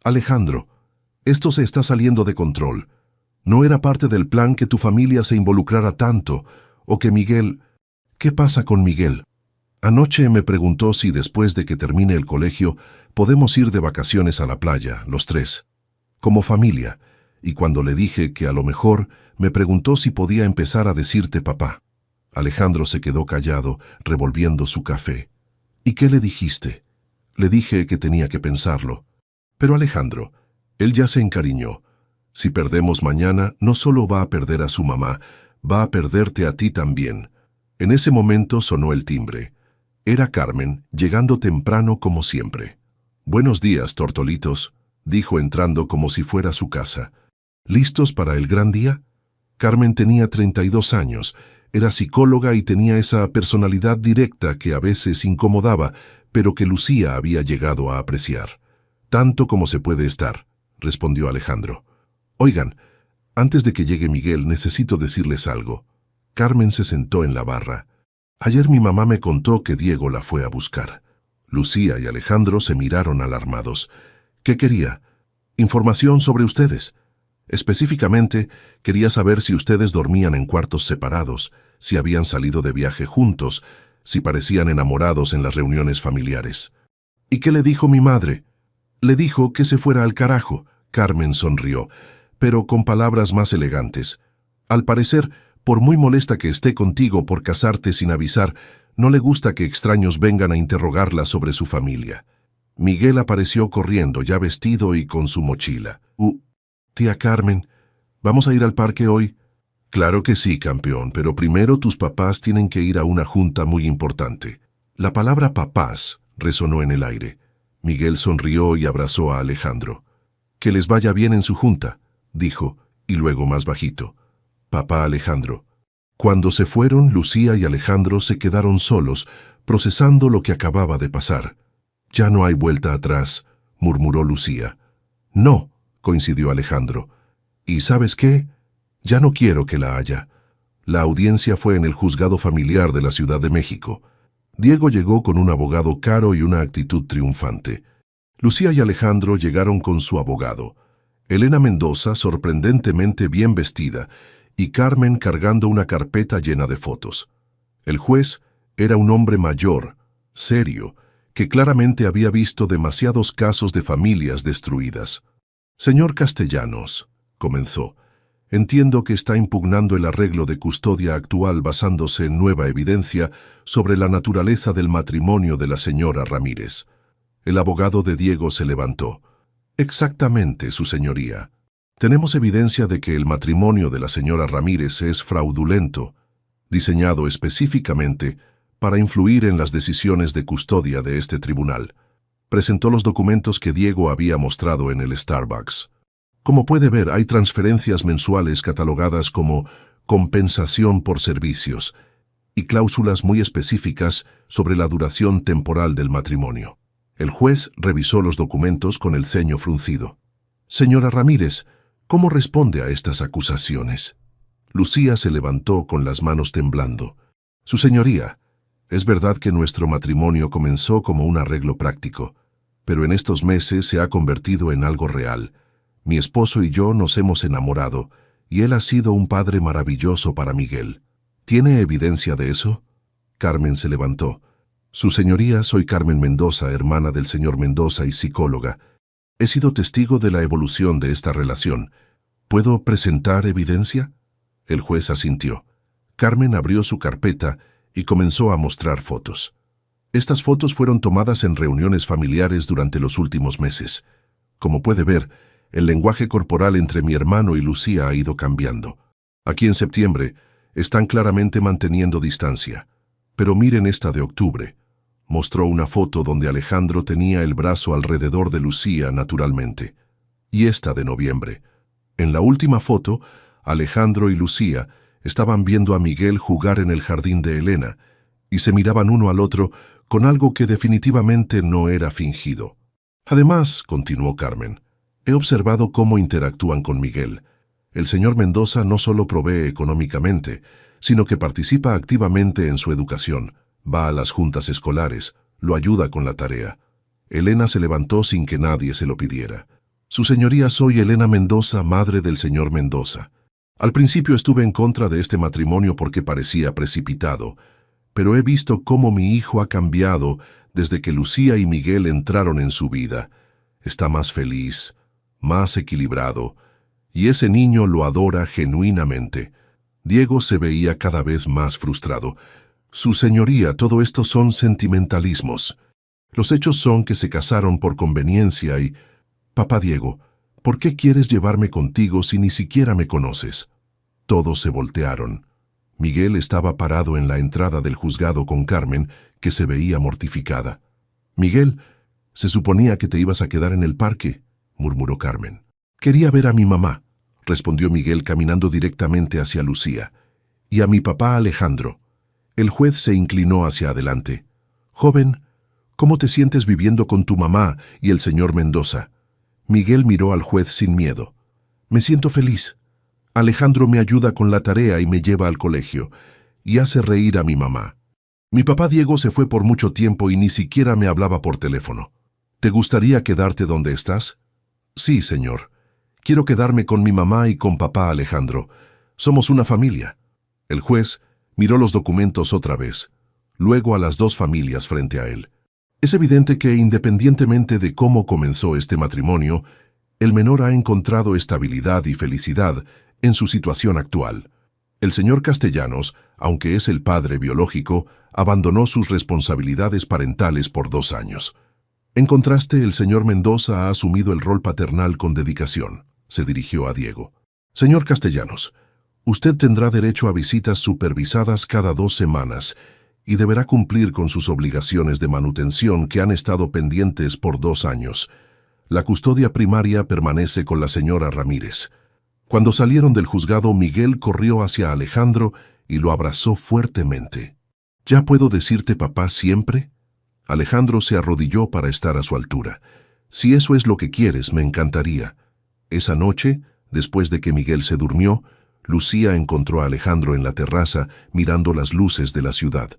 Speaker 1: «Alejandro, esto se está saliendo de control. No era parte del plan que tu familia se involucrara tanto, o que Miguel... ¿Qué pasa con Miguel? Anoche me preguntó si después de que termine el colegio podemos ir de vacaciones a la playa, los 3, como familia, y cuando le dije que a lo mejor, me preguntó si podía empezar a decirte papá». Alejandro se quedó callado, revolviendo su café. «¿Y qué le dijiste?». «Le dije que tenía que pensarlo». «Pero Alejandro, él ya se encariñó. Si perdemos mañana, no solo va a perder a su mamá, va a perderte a ti también». En ese momento sonó el timbre. Era Carmen, llegando temprano como siempre. «Buenos días, tortolitos», dijo entrando como si fuera su casa. «¿Listos para el gran día?». Carmen tenía 32 años, era psicóloga y tenía esa personalidad directa que a veces incomodaba, pero que Lucía había llegado a apreciar. «Tanto como se puede estar», respondió Alejandro. «Oigan, antes de que llegue Miguel necesito decirles algo». Carmen se sentó en la barra. «Ayer mi mamá me contó que Diego la fue a buscar». Lucía y Alejandro se miraron alarmados. «¿Qué quería?». «Información sobre ustedes. Específicamente, quería saber si ustedes dormían en cuartos separados, si habían salido de viaje juntos, si parecían enamorados en las reuniones familiares». «¿Y qué le dijo mi madre?». «Le dijo que se fuera al carajo». Carmen sonrió, pero con palabras más elegantes. «Al parecer, por muy molesta que esté contigo por casarte sin avisar, no le gusta que extraños vengan a interrogarla sobre su familia». Miguel apareció corriendo, ya vestido y con su mochila. «Tía Carmen, ¿vamos a ir al parque hoy?». «Claro que sí, campeón, pero primero tus papás tienen que ir a una junta muy importante». La palabra papás resonó en el aire. Miguel sonrió y abrazó a Alejandro. «Que les vaya bien en su junta», dijo, y luego más bajito. «Papá Alejandro». Cuando se fueron, Lucía y Alejandro se quedaron solos, procesando lo que acababa de pasar. «Ya no hay vuelta atrás», murmuró Lucía. «No», coincidió Alejandro. «¿Y sabes qué? Ya no quiero que la haya». La audiencia fue en el juzgado familiar de la Ciudad de México. Diego llegó con un abogado caro y una actitud triunfante. Lucía y Alejandro llegaron con su abogado. Elena Mendoza, sorprendentemente bien vestida, y Carmen cargando una carpeta llena de fotos. El juez era un hombre mayor, serio, que claramente había visto demasiados casos de familias destruidas. «Señor Castellanos», comenzó, «entiendo que está impugnando el arreglo de custodia actual basándose en nueva evidencia sobre la naturaleza del matrimonio de la señora Ramírez». El abogado de Diego se levantó. «Exactamente, su señoría. Tenemos evidencia de que el matrimonio de la señora Ramírez es fraudulento, diseñado específicamente para influir en las decisiones de custodia de este tribunal». Presentó los documentos que Diego había mostrado en el Starbucks. «Como puede ver, hay transferencias mensuales catalogadas como compensación por servicios y cláusulas muy específicas sobre la duración temporal del matrimonio. El juez revisó los documentos con el ceño fruncido. «Señora Ramírez, ¿cómo responde a estas acusaciones?» Lucía se levantó con las manos temblando. «Su señoría, es verdad que nuestro matrimonio comenzó como un arreglo práctico, pero en estos meses se ha convertido en algo real. Mi esposo y yo nos hemos enamorado, y él ha sido un padre maravilloso para Miguel. ¿Tiene evidencia de eso?» Carmen se levantó. «Su señoría, soy Carmen Mendoza, hermana del señor Mendoza y psicóloga. He sido testigo de la evolución de esta relación. ¿Puedo presentar evidencia?» El juez asintió. Carmen abrió su carpeta y comenzó a mostrar fotos. Estas fotos fueron tomadas en reuniones familiares durante los últimos meses. Como puede ver, el lenguaje corporal entre mi hermano y Lucía ha ido cambiando. Aquí en septiembre están claramente manteniendo distancia. Pero miren esta de octubre. Mostró una foto donde Alejandro tenía el brazo alrededor de Lucía naturalmente. Y esta de noviembre. En la última foto, Alejandro y Lucía estaban viendo a Miguel jugar en el jardín de Elena y se miraban uno al otro con algo que definitivamente no era fingido. Además, continuó Carmen, he observado cómo interactúan con Miguel. El señor Mendoza no solo provee económicamente, sino que participa activamente en su educación, va a las juntas escolares, lo ayuda con la tarea. Elena se levantó sin que nadie se lo pidiera. «Su señoría, soy Elena Mendoza, madre del señor Mendoza. Al principio estuve en contra de este matrimonio porque parecía precipitado, pero he visto cómo mi hijo ha cambiado desde que Lucía y Miguel entraron en su vida. Está más feliz, más equilibrado, y ese niño lo adora genuinamente». Diego se veía cada vez más frustrado. «Su señoría, todo esto son sentimentalismos. Los hechos son que se casaron por conveniencia y... Papá Diego, ¿por qué quieres llevarme contigo si ni siquiera me conoces?» Todos se voltearon. Miguel estaba parado en la entrada del juzgado con Carmen, que se veía mortificada. «Miguel, se suponía que te ibas a quedar en el parque», murmuró Carmen. «Quería ver a mi mamá», respondió Miguel caminando directamente hacia Lucía. «Y a mi papá Alejandro». El juez se inclinó hacia adelante. «Joven, ¿cómo te sientes viviendo con tu mamá y el señor Mendoza?» Miguel miró al juez sin miedo. «Me siento feliz. Alejandro me ayuda con la tarea y me lleva al colegio, y hace reír a mi mamá. Mi papá Diego se fue por mucho tiempo y ni siquiera me hablaba por teléfono. ¿Te gustaría quedarte donde estás?» «Sí, señor. Quiero quedarme con mi mamá y con papá Alejandro. Somos una familia». El juez miró los documentos otra vez, luego a las dos familias frente a él. Es evidente que, independientemente de cómo comenzó este matrimonio, el menor ha encontrado estabilidad y felicidad en su situación actual. El señor Castellanos, aunque es el padre biológico, abandonó sus responsabilidades parentales por 2 años. En contraste, el señor Mendoza ha asumido el rol paternal con dedicación. Se dirigió a Diego. «Señor Castellanos, usted tendrá derecho a visitas supervisadas cada 2 semanas y deberá cumplir con sus obligaciones de manutención que han estado pendientes por 2 años. La custodia primaria permanece con la señora Ramírez». Cuando salieron del juzgado, Miguel corrió hacia Alejandro y lo abrazó fuertemente. «¿Ya puedo decirte papá siempre?» Alejandro se arrodilló para estar a su altura. «Si eso es lo que quieres, me encantaría». Esa noche, después de que Miguel se durmió, Lucía encontró a Alejandro en la terraza mirando las luces de la ciudad.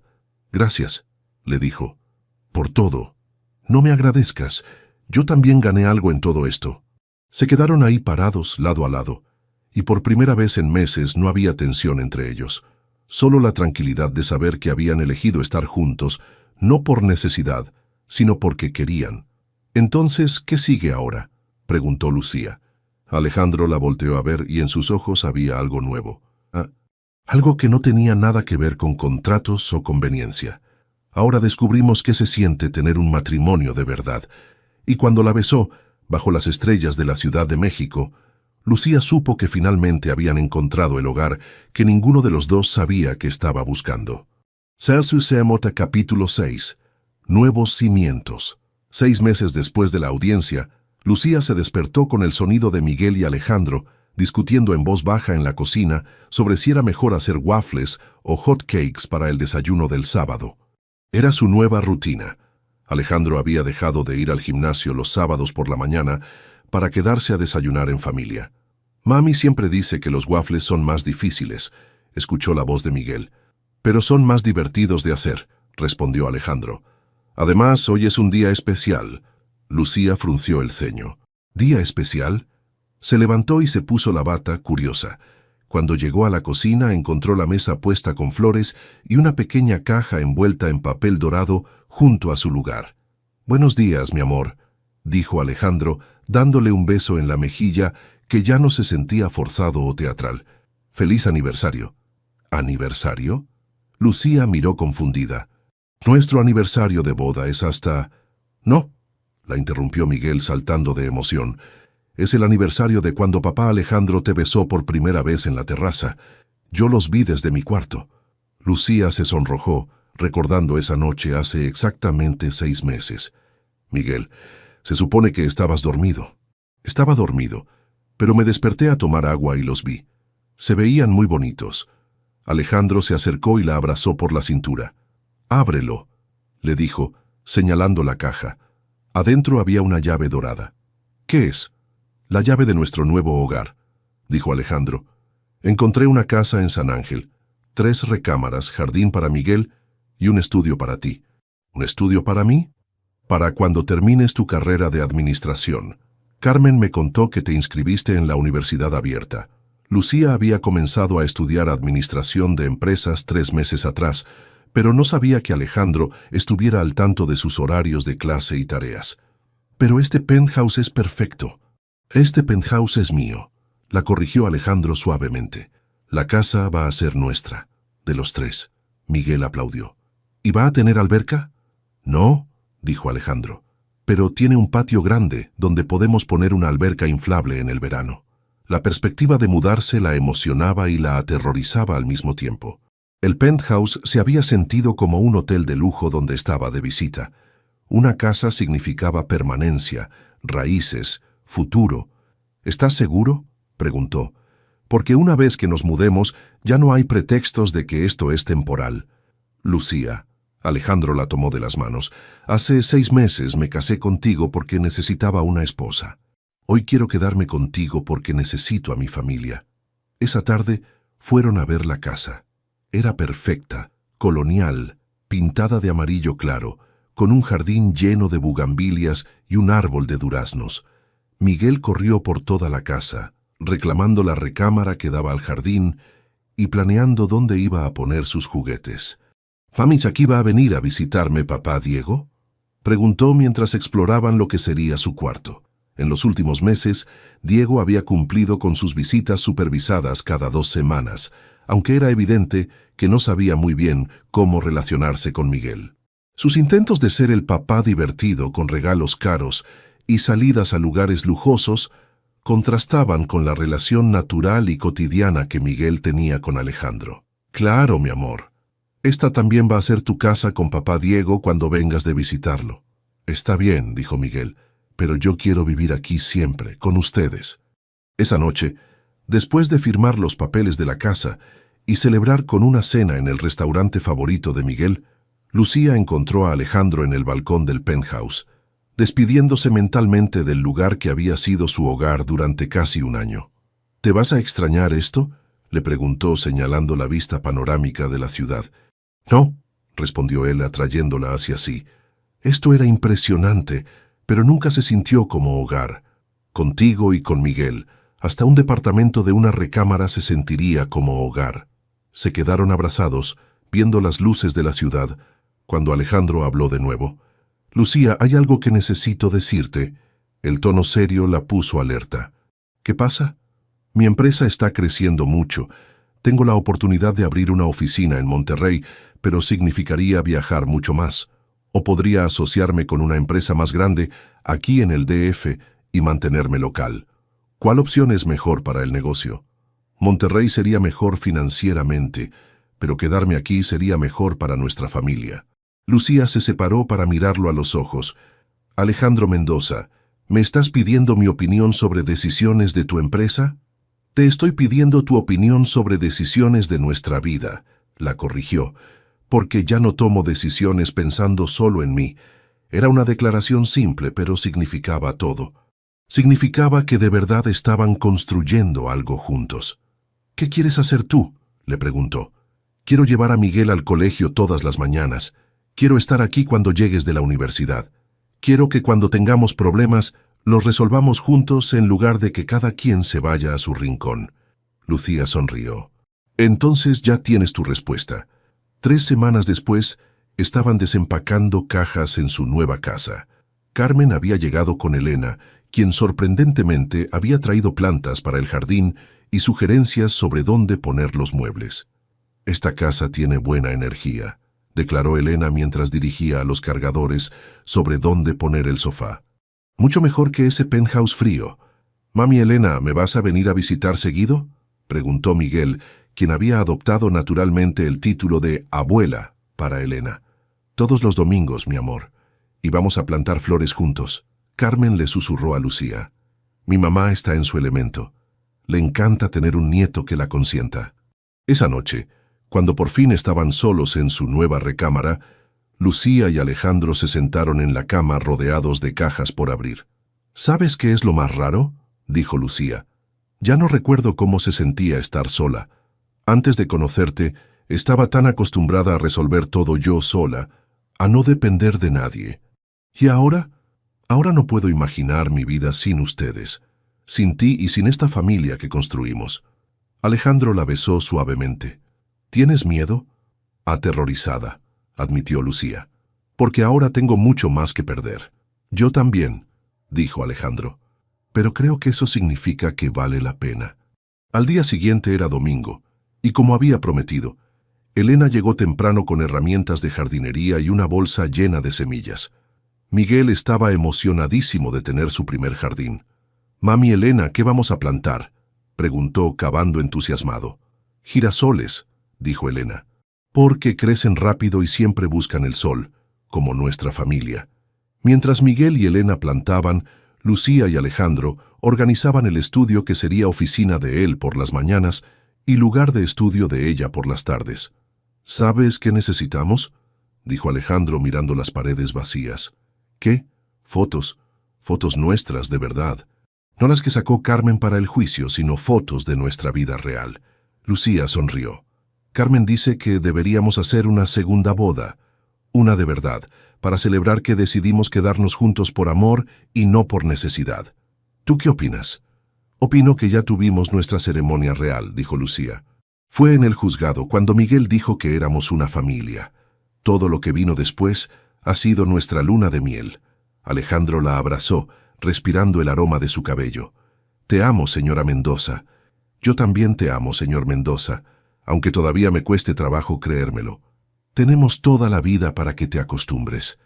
Speaker 1: «Gracias», le dijo, «por todo. No me agradezcas. Yo también gané algo en todo esto». Se quedaron ahí parados, lado a lado, y por primera vez en meses no había tensión entre ellos. Solo la tranquilidad de saber que habían elegido estar juntos, no por necesidad, sino porque querían. «Entonces, ¿qué sigue ahora?», preguntó Lucía. Alejandro la volteó a ver y en sus ojos había algo nuevo. Algo que no tenía nada que ver con contratos o conveniencia. Ahora descubrimos qué se siente tener un matrimonio de verdad. Y cuando la besó, bajo las estrellas de la Ciudad de México, Lucía supo que finalmente habían encontrado el hogar que ninguno de los dos sabía que estaba buscando. Celsius Emota capítulo 6. Nuevos cimientos. 6 meses después de la audiencia, Lucía se despertó con el sonido de Miguel y Alejandro discutiendo en voz baja en la cocina sobre si era mejor hacer waffles o hot cakes para el desayuno del sábado. Era su nueva rutina. Alejandro había dejado de ir al gimnasio los sábados por la mañana para quedarse a desayunar en familia. Mami siempre dice que los waffles son más difíciles, escuchó la voz de Miguel. Pero son más divertidos de hacer, respondió Alejandro. Además, hoy es un día especial. Lucía frunció el ceño. ¿Día especial? Se levantó y se puso la bata, curiosa. Cuando llegó a la cocina encontró la mesa puesta con flores y una pequeña caja envuelta en papel dorado junto a su lugar. «Buenos días, mi amor», dijo Alejandro, dándole un beso en la mejilla que ya no se sentía forzado o teatral. «Feliz aniversario». ¿Aniversario? Lucía miró confundida. «Nuestro aniversario de boda es hasta...» «No», la interrumpió Miguel saltando de emoción. «Es el aniversario de cuando papá Alejandro te besó por primera vez en la terraza. Yo los vi desde mi cuarto». Lucía se sonrojó, recordando esa noche hace exactamente 6 meses. «Miguel, se supone que estabas dormido». «Estaba dormido, pero me desperté a tomar agua y los vi. Se veían muy bonitos». Alejandro se acercó y la abrazó por la cintura. «Ábrelo», le dijo, señalando la caja. Adentro había una llave dorada. «¿Qué es?» «La llave de nuestro nuevo hogar», dijo Alejandro. «Encontré una casa en San Ángel, 3 recámaras, jardín para Miguel y un estudio para ti». «¿Un estudio para mí?» «Para cuando termines tu carrera de administración. Carmen me contó que te inscribiste en la Universidad Abierta». Lucía había comenzado a estudiar administración de empresas 3 meses atrás, pero no sabía que Alejandro estuviera al tanto de sus horarios de clase y tareas. «Pero este penthouse es perfecto». «Este penthouse es mío», la corrigió Alejandro suavemente. «La casa va a ser nuestra, de los 3. Miguel aplaudió. «¿Y va a tener alberca?» «No», dijo Alejandro, «pero tiene un patio grande donde podemos poner una alberca inflable en el verano». La perspectiva de mudarse la emocionaba y la aterrorizaba al mismo tiempo. El penthouse se había sentido como un hotel de lujo donde estaba de visita. Una casa significaba permanencia, raíces, futuro. «¿Estás seguro?», preguntó. «Porque una vez que nos mudemos, ya no hay pretextos de que esto es temporal». «Lucía», Alejandro la tomó de las manos, «hace 6 meses me casé contigo porque necesitaba una esposa. Hoy quiero quedarme contigo porque necesito a mi familia». Esa tarde fueron a ver la casa. Era perfecta, colonial, pintada de amarillo claro, con un jardín lleno de bugambilias y un árbol de duraznos. Miguel corrió por toda la casa, reclamando la recámara que daba al jardín y planeando dónde iba a poner sus juguetes. «¿Mami aquí va a venir a visitarme papá Diego?», preguntó mientras exploraban lo que sería su cuarto. En los últimos meses, Diego había cumplido con sus visitas supervisadas cada 2 semanas, aunque era evidente que no sabía muy bien cómo relacionarse con Miguel. Sus intentos de ser el papá divertido con regalos caros y salidas a lugares lujosos contrastaban con la relación natural y cotidiana que Miguel tenía con Alejandro. «Claro, mi amor. Esta también va a ser tu casa con papá Diego cuando vengas de visitarlo». «Está bien», dijo Miguel, «pero yo quiero vivir aquí siempre, con ustedes». Esa noche, después de firmar los papeles de la casa y celebrar con una cena en el restaurante favorito de Miguel, Lucía encontró a Alejandro en el balcón del penthouse, despidiéndose mentalmente del lugar que había sido su hogar durante casi 1 año. «¿Te vas a extrañar esto?», le preguntó señalando la vista panorámica de la ciudad. «No», respondió él atrayéndola hacia sí. «Esto era impresionante, pero nunca se sintió como hogar. Contigo y con Miguel, hasta un departamento de una recámara se sentiría como hogar». Se quedaron abrazados, viendo las luces de la ciudad, cuando Alejandro habló de nuevo. «Lucía, hay algo que necesito decirte». El tono serio la puso alerta. «¿Qué pasa?» «Mi empresa está creciendo mucho. Tengo la oportunidad de abrir una oficina en Monterrey, pero significaría viajar mucho más. O podría asociarme con una empresa más grande aquí en el DF y mantenerme local. ¿Cuál opción es mejor para el negocio?» «Monterrey sería mejor financieramente, pero quedarme aquí sería mejor para nuestra familia». Lucía se separó para mirarlo a los ojos. «Alejandro Mendoza, ¿me estás pidiendo mi opinión sobre decisiones de tu empresa?» Te estoy pidiendo tu opinión sobre decisiones de nuestra vida, la corrigió, porque ya no tomo decisiones pensando solo en mí. Era una declaración simple, pero significaba todo. Significaba que de verdad estaban construyendo algo juntos. ¿Qué quieres hacer tú?, le preguntó. Quiero llevar a Miguel al colegio todas las mañanas. Quiero estar aquí cuando llegues de la universidad. Quiero que cuando tengamos problemas, los resolvamos juntos en lugar de que cada quien se vaya a su rincón. Lucía sonrió. Entonces ya tienes tu respuesta. 3 semanas después, estaban desempacando cajas en su nueva casa. Carmen había llegado con Elena, quien sorprendentemente había traído plantas para el jardín y sugerencias sobre dónde poner los muebles. Esta casa tiene buena energía, declaró Elena mientras dirigía a los cargadores sobre dónde poner el sofá. Mucho mejor que ese penthouse frío. Mami Elena, ¿me vas a venir a visitar seguido?, preguntó Miguel, quien había adoptado naturalmente el título de abuela para Elena. Todos los domingos, mi amor, y vamos a plantar flores juntos. Carmen le susurró a Lucía. Mi mamá está en su elemento. Le encanta tener un nieto que la consienta. Esa noche, cuando por fin estaban solos en su nueva recámara, Lucía y Alejandro se sentaron en la cama rodeados de cajas por abrir. ¿Sabes qué es lo más raro?, dijo Lucía. Ya no recuerdo cómo se sentía estar sola. Antes de conocerte, estaba tan acostumbrada a resolver todo yo sola, a no depender de nadie. ¿Y ahora? Ahora no puedo imaginar mi vida sin ustedes, sin ti y sin esta familia que construimos. Alejandro la besó suavemente. ¿Tienes miedo? Aterrorizada, admitió Lucía. Porque ahora tengo mucho más que perder. Yo también, dijo Alejandro. Pero creo que eso significa que vale la pena. Al día siguiente era domingo, y como había prometido, Elena llegó temprano con herramientas de jardinería y una bolsa llena de semillas. Miguel estaba emocionadísimo de tener su primer jardín. «Mami Elena, ¿qué vamos a plantar?», preguntó cavando entusiasmado. «Girasoles», dijo Elena, «porque crecen rápido y siempre buscan el sol, como nuestra familia». Mientras Miguel y Elena plantaban, Lucía y Alejandro organizaban el estudio que sería oficina de él por las mañanas y lugar de estudio de ella por las tardes. «¿Sabes qué necesitamos?», dijo Alejandro mirando las paredes vacías. «¿Qué? Fotos. Fotos nuestras, de verdad. No las que sacó Carmen para el juicio, sino fotos de nuestra vida real». Lucía sonrió. «Carmen dice que deberíamos hacer una segunda boda, una de verdad, para celebrar que decidimos quedarnos juntos por amor y no por necesidad. ¿Tú qué opinas?». «Opino que ya tuvimos nuestra ceremonia real», dijo Lucía. «Fue en el juzgado cuando Miguel dijo que éramos una familia. Todo lo que vino después ha sido nuestra luna de miel». Alejandro la abrazó, respirando el aroma de su cabello. «Te amo, señora Mendoza». «Yo también te amo, señor Mendoza, aunque todavía me cueste trabajo creérmelo. Tenemos toda la vida para que te acostumbres».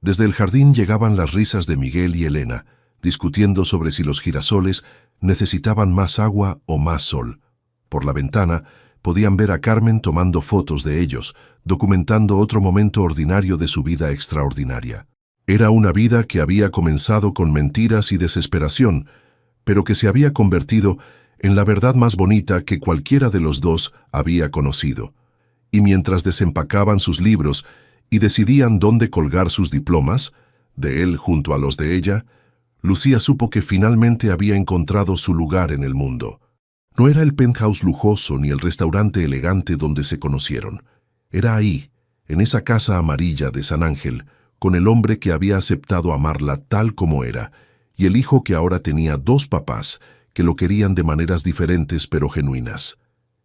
Speaker 1: Desde el jardín llegaban las risas de Miguel y Elena, discutiendo sobre si los girasoles necesitaban más agua o más sol. Por la ventana podían ver a Carmen tomando fotos de ellos, documentando otro momento ordinario de su vida extraordinaria. Era una vida que había comenzado con mentiras y desesperación, pero que se había convertido en la verdad más bonita que cualquiera de los dos había conocido. Y mientras desempacaban sus libros y decidían dónde colgar sus diplomas, de él junto a los de ella, Lucía supo que finalmente había encontrado su lugar en el mundo. No era el penthouse lujoso ni el restaurante elegante donde se conocieron. Era ahí, en esa casa amarilla de San Ángel, con el hombre que había aceptado amarla tal como era, y el hijo que ahora tenía 2 papás que lo querían de maneras diferentes pero genuinas.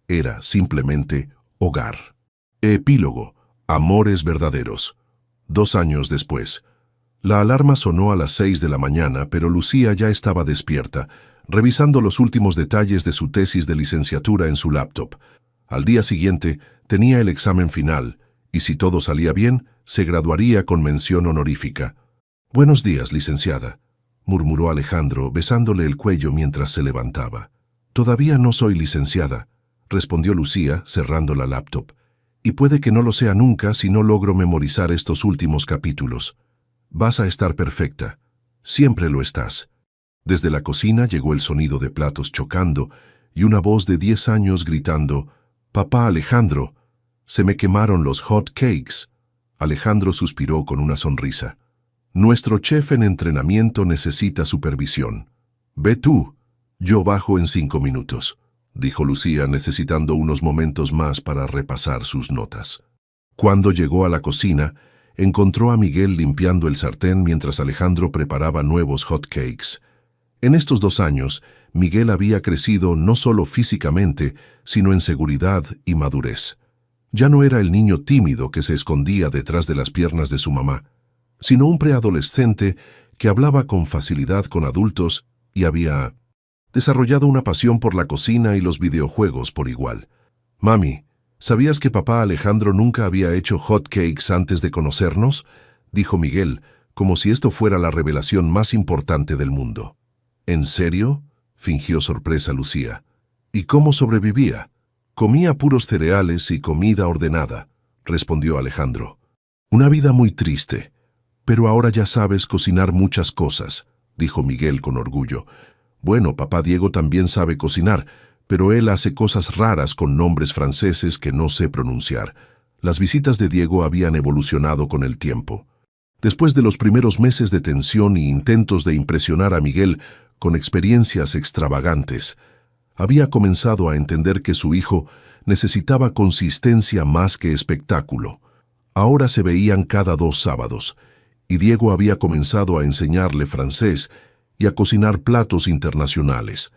Speaker 1: Era simplemente hogar. Epílogo. Amores verdaderos. 2 años después. La alarma sonó a las 6 de la mañana, pero Lucía ya estaba despierta, revisando los últimos detalles de su tesis de licenciatura en su laptop. Al día siguiente tenía el examen final, y si todo salía bien, se graduaría con mención honorífica. «Buenos días, licenciada», murmuró Alejandro, besándole el cuello mientras se levantaba. «Todavía no soy licenciada», respondió Lucía, cerrando la laptop. «Y puede que no lo sea nunca si no logro memorizar estos últimos capítulos. Vas a estar perfecta. Siempre lo estás». Desde la cocina llegó el sonido de platos chocando, y una voz de 10 años gritando: «Papá Alejandro, se me quemaron los hot cakes». Alejandro suspiró con una sonrisa. «Nuestro chef en entrenamiento necesita supervisión. Ve tú, yo bajo en 5 minutos», dijo Lucía, necesitando unos momentos más para repasar sus notas. Cuando llegó a la cocina, encontró a Miguel limpiando el sartén mientras Alejandro preparaba nuevos hot cakes. En estos 2 años, Miguel había crecido no solo físicamente, sino en seguridad y madurez. Ya no era el niño tímido que se escondía detrás de las piernas de su mamá, sino un preadolescente que hablaba con facilidad con adultos y había desarrollado una pasión por la cocina y los videojuegos por igual. «Mami, ¿sabías que papá Alejandro nunca había hecho hot cakes antes de conocernos?», dijo Miguel, como si esto fuera la revelación más importante del mundo. «¿En serio?», fingió sorpresa Lucía. «¿Y cómo sobrevivía?». «Comía puros cereales y comida ordenada», respondió Alejandro. «Una vida muy triste. Pero ahora ya sabes cocinar muchas cosas», dijo Miguel con orgullo. «Bueno, papá Diego también sabe cocinar, pero él hace cosas raras con nombres franceses que no sé pronunciar». Las visitas de Diego habían evolucionado con el tiempo. Después de los primeros meses de tensión y intentos de impresionar a Miguel con experiencias extravagantes, había comenzado a entender que su hijo necesitaba consistencia más que espectáculo. Ahora se veían cada 2 sábados, y Diego había comenzado a enseñarle francés y a cocinar platos internacionales.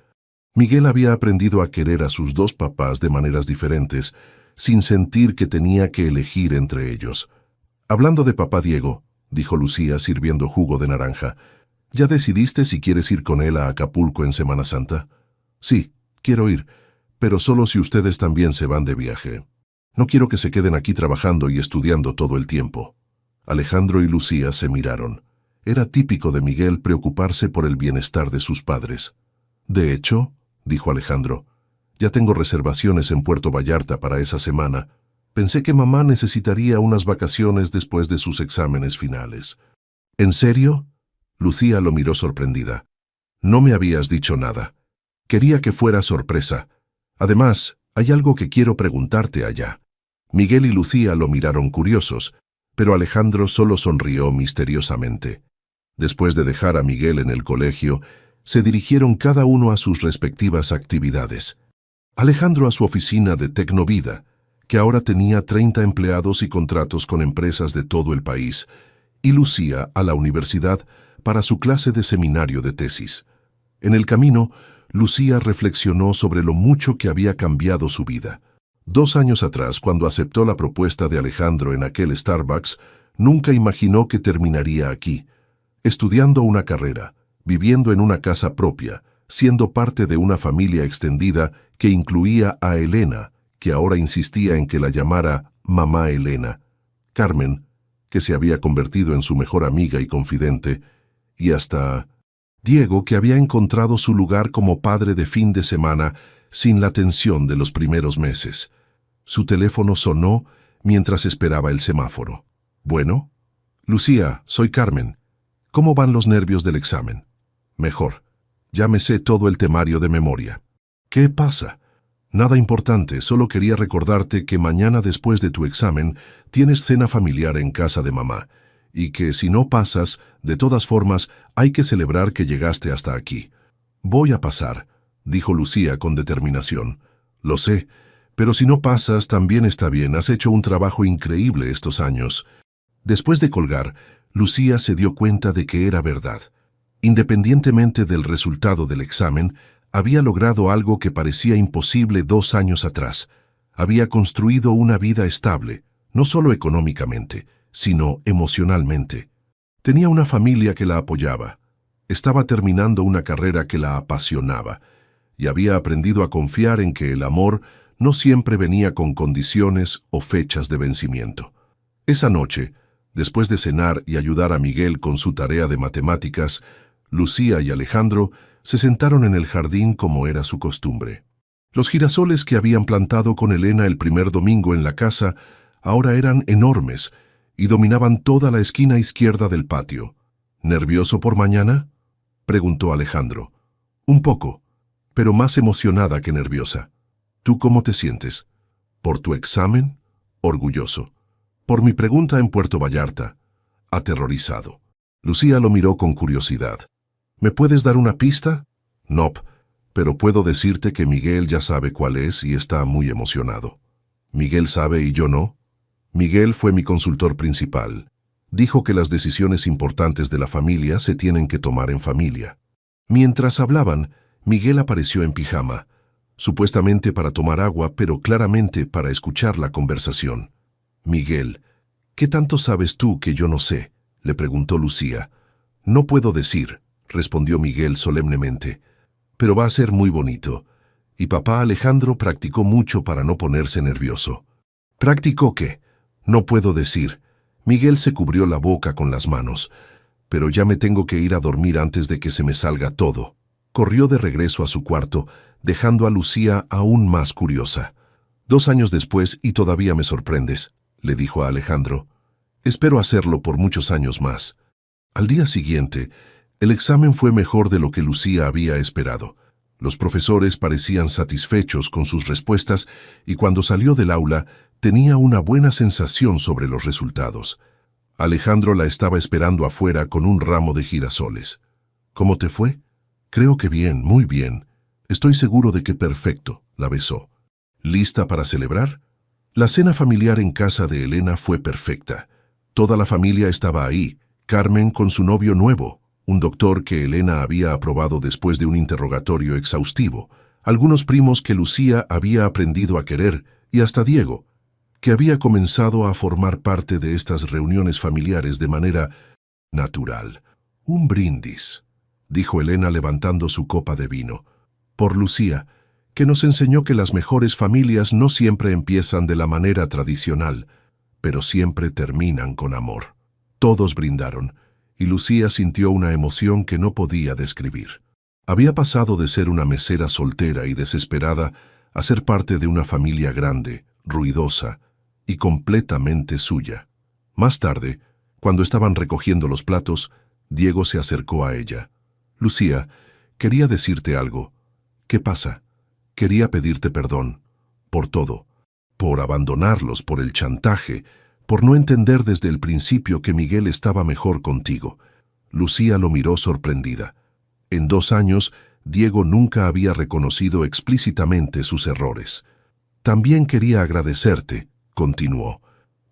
Speaker 1: Miguel había aprendido a querer a sus 2 papás de maneras diferentes, sin sentir que tenía que elegir entre ellos. «Hablando de papá Diego», dijo Lucía sirviendo jugo de naranja, «¿ya decidiste si quieres ir con él a Acapulco en Semana Santa?» «Sí, quiero ir, pero solo si ustedes también se van de viaje. No quiero que se queden aquí trabajando y estudiando todo el tiempo». Alejandro y Lucía se miraron. Era típico de Miguel preocuparse por el bienestar de sus padres. «De hecho», dijo Alejandro, «ya tengo reservaciones en Puerto Vallarta para esa semana. Pensé que mamá necesitaría unas vacaciones después de sus exámenes finales». «¿En serio?». Lucía lo miró sorprendida. «No me habías dicho nada. Quería que fuera sorpresa. Además, hay algo que quiero preguntarte allá». Miguel y Lucía lo miraron curiosos, pero Alejandro solo sonrió misteriosamente. Después de dejar a Miguel en el colegio, se dirigieron cada uno a sus respectivas actividades. Alejandro a su oficina de Tecnovida, que ahora tenía 30 empleados y contratos con empresas de todo el país, y Lucía a la universidad para su clase de seminario de tesis. En el camino, Lucía reflexionó sobre lo mucho que había cambiado su vida. 2 años atrás, cuando aceptó la propuesta de Alejandro en aquel Starbucks, nunca imaginó que terminaría aquí, estudiando una carrera, viviendo en una casa propia, siendo parte de una familia extendida que incluía a Elena, que ahora insistía en que la llamara Mamá Elena, Carmen, que se había convertido en su mejor amiga y confidente, y hasta Diego, que había encontrado su lugar como padre de fin de semana sin la tensión de los primeros meses. Su teléfono sonó mientras esperaba el semáforo. «Bueno». «Lucía, soy Carmen. ¿Cómo van los nervios del examen?» «Mejor. Ya me sé todo el temario de memoria». «¿Qué pasa?» «Nada importante, solo quería recordarte que mañana después de tu examen tienes cena familiar en casa de mamá, y que si no pasas, de todas formas, hay que celebrar que llegaste hasta aquí». «Voy a pasar», dijo Lucía con determinación. «Lo sé, pero si no pasas también está bien, has hecho un trabajo increíble estos años». Después de colgar, Lucía se dio cuenta de que era verdad. Independientemente del resultado del examen, había logrado algo que parecía imposible 2 años atrás. Había construido una vida estable, no solo económicamente, sino emocionalmente. Tenía una familia que la apoyaba. Estaba terminando una carrera que la apasionaba, y había aprendido a confiar en que el amor no siempre venía con condiciones o fechas de vencimiento. Esa noche, después de cenar y ayudar a Miguel con su tarea de matemáticas, Lucía y Alejandro se sentaron en el jardín como era su costumbre. Los girasoles que habían plantado con Elena el primer domingo en la casa ahora eran enormes y dominaban toda la esquina izquierda del patio. «¿Nervioso por mañana?», preguntó Alejandro. «Un poco. pero más emocionada que nerviosa. ¿Tú cómo te sientes? ¿Por tu examen? Orgulloso. Por mi pregunta en Puerto Vallarta. Aterrorizado. Lucía lo miró con curiosidad. ¿Me puedes dar una pista? No, pero puedo decirte que Miguel ya sabe cuál es y está muy emocionado. ¿Miguel sabe y yo no? Miguel fue mi consultor principal. Dijo que las decisiones importantes de la familia se tienen que tomar en familia. Mientras hablaban, Miguel apareció en pijama, supuestamente para tomar agua, pero claramente para escuchar la conversación. Miguel, ¿qué tanto sabes tú que yo no sé?, le preguntó Lucía. No puedo decir, respondió Miguel solemnemente, pero va a ser muy bonito. Y papá Alejandro practicó mucho para no ponerse nervioso. ¿Practicó qué? No puedo decir. Miguel se cubrió la boca con las manos. Pero ya me tengo que ir a dormir antes de que se me salga todo. Corrió de regreso a su cuarto, dejando a Lucía aún más curiosa. 2 años después y todavía me sorprendes, le dijo a Alejandro. Espero hacerlo por muchos años más. Al día siguiente, el examen fue mejor de lo que Lucía había esperado. Los profesores parecían satisfechos con sus respuestas y cuando salió del aula tenía una buena sensación sobre los resultados. Alejandro la estaba esperando afuera con un ramo de girasoles. ¿Cómo te fue? Creo que bien, muy bien. Estoy seguro de que perfecto, la besó. ¿Lista para celebrar? La cena familiar en casa de Elena fue perfecta. Toda la familia estaba ahí, Carmen con su novio nuevo, un doctor que Elena había aprobado después de un interrogatorio exhaustivo, algunos primos que Lucía había aprendido a querer y hasta Diego, que había comenzado a formar parte de estas reuniones familiares de manera natural. Un brindis, dijo Elena levantando su copa de vino, por Lucía, que nos enseñó que las mejores familias no siempre empiezan de la manera tradicional, pero siempre terminan con amor. Todos brindaron, y Lucía sintió una emoción que no podía describir. Había pasado de ser una mesera soltera y desesperada a ser parte de una familia grande, ruidosa y completamente suya. Más tarde, cuando estaban recogiendo los platos, Diego se acercó a ella. Lucía, quería decirte algo. ¿Qué pasa? Quería pedirte perdón. Por todo. Por abandonarlos, por el chantaje, por no entender desde el principio que Miguel estaba mejor contigo. Lucía lo miró sorprendida. En 2 años, Diego nunca había reconocido explícitamente sus errores. También quería agradecerte, continuó,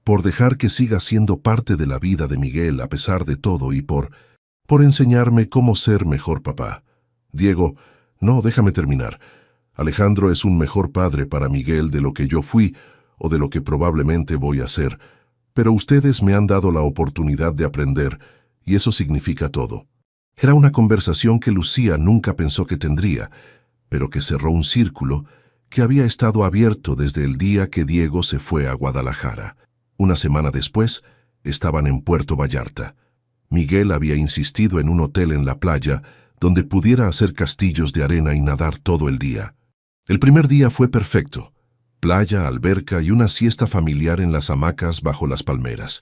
Speaker 1: por dejar que siga siendo parte de la vida de Miguel a pesar de todo y por enseñarme cómo ser mejor papá. Diego, no, déjame terminar. Alejandro es un mejor padre para Miguel de lo que yo fui o de lo que probablemente voy a ser, pero ustedes me han dado la oportunidad de aprender y eso significa todo. Era una conversación que Lucía nunca pensó que tendría, pero que cerró un círculo que había estado abierto desde el día que Diego se fue a Guadalajara. Una semana después, estaban en Puerto Vallarta. Miguel había insistido en un hotel en la playa donde pudiera hacer castillos de arena y nadar todo el día. El primer día fue perfecto. Playa, alberca y una siesta familiar en las hamacas bajo las palmeras.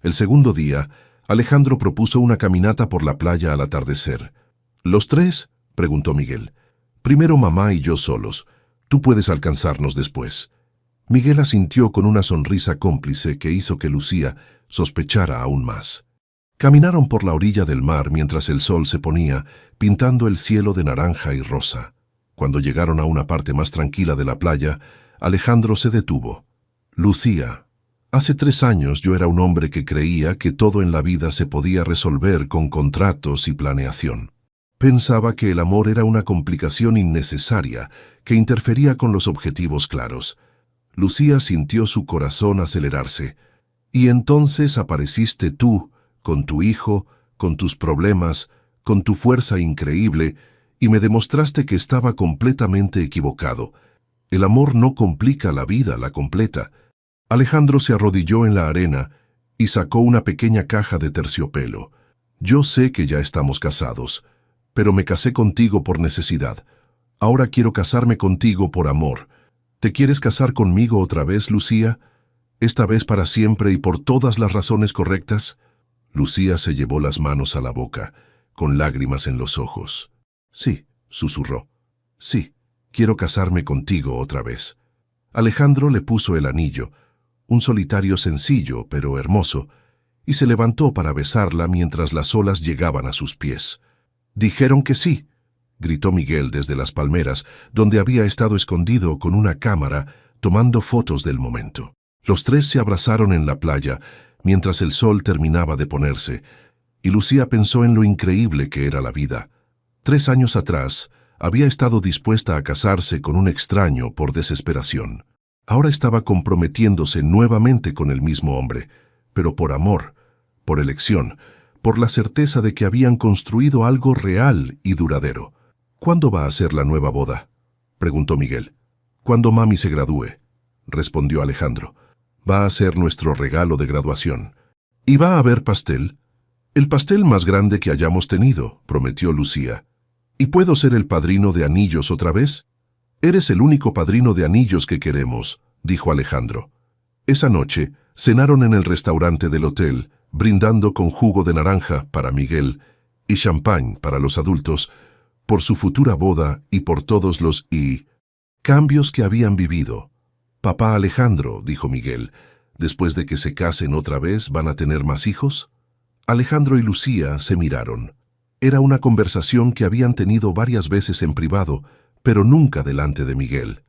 Speaker 1: El segundo día, Alejandro propuso una caminata por la playa al atardecer. ¿Los 3? Preguntó Miguel. Primero mamá y yo solos. Tú puedes alcanzarnos después. Miguel asintió con una sonrisa cómplice que hizo que Lucía sospechara aún más. Caminaron por la orilla del mar mientras el sol se ponía, pintando el cielo de naranja y rosa. Cuando llegaron a una parte más tranquila de la playa, Alejandro se detuvo. Lucía, hace 3 años yo era un hombre que creía que todo en la vida se podía resolver con contratos y planeación. Pensaba que el amor era una complicación innecesaria que interfería con los objetivos claros. Lucía sintió su corazón acelerarse. Y entonces apareciste tú, con tu hijo, con tus problemas, con tu fuerza increíble, y me demostraste que estaba completamente equivocado. El amor no complica la vida, la completa. Alejandro se arrodilló en la arena y sacó una pequeña caja de terciopelo. Yo sé que ya estamos casados, pero me casé contigo por necesidad. Ahora quiero casarme contigo por amor. ¿Te quieres casar conmigo otra vez, Lucía? ¿Esta vez para siempre y por todas las razones correctas? Lucía se llevó las manos a la boca, con lágrimas en los ojos. Sí, susurró. Sí, quiero casarme contigo otra vez. Alejandro le puso el anillo, un solitario sencillo pero hermoso, y se levantó para besarla mientras las olas llegaban a sus pies. «Dijeron que sí», gritó Miguel desde las palmeras, donde había estado escondido con una cámara tomando fotos del momento. Los tres se abrazaron en la playa mientras el sol terminaba de ponerse, y Lucía pensó en lo increíble que era la vida. 3 años atrás, había estado dispuesta a casarse con un extraño por desesperación. Ahora estaba comprometiéndose nuevamente con el mismo hombre, pero por amor, por elección, por la certeza de que habían construido algo real y duradero. «¿Cuándo va a ser la nueva boda?», preguntó Miguel. «Cuando mami se gradúe», respondió Alejandro. «Va a ser nuestro regalo de graduación». «¿Y va a haber pastel?». «El pastel más grande que hayamos tenido», prometió Lucía. «¿Y puedo ser el padrino de anillos otra vez?». «Eres el único padrino de anillos que queremos», dijo Alejandro. Esa noche cenaron en el restaurante del hotel, brindando con jugo de naranja para Miguel y champán para los adultos, por su futura boda y por todos los cambios que habían vivido. «Papá Alejandro», dijo Miguel, «¿después de que se casen otra vez van a tener más hijos?». Alejandro y Lucía se miraron. Era una conversación que habían tenido varias veces en privado, pero nunca delante de Miguel.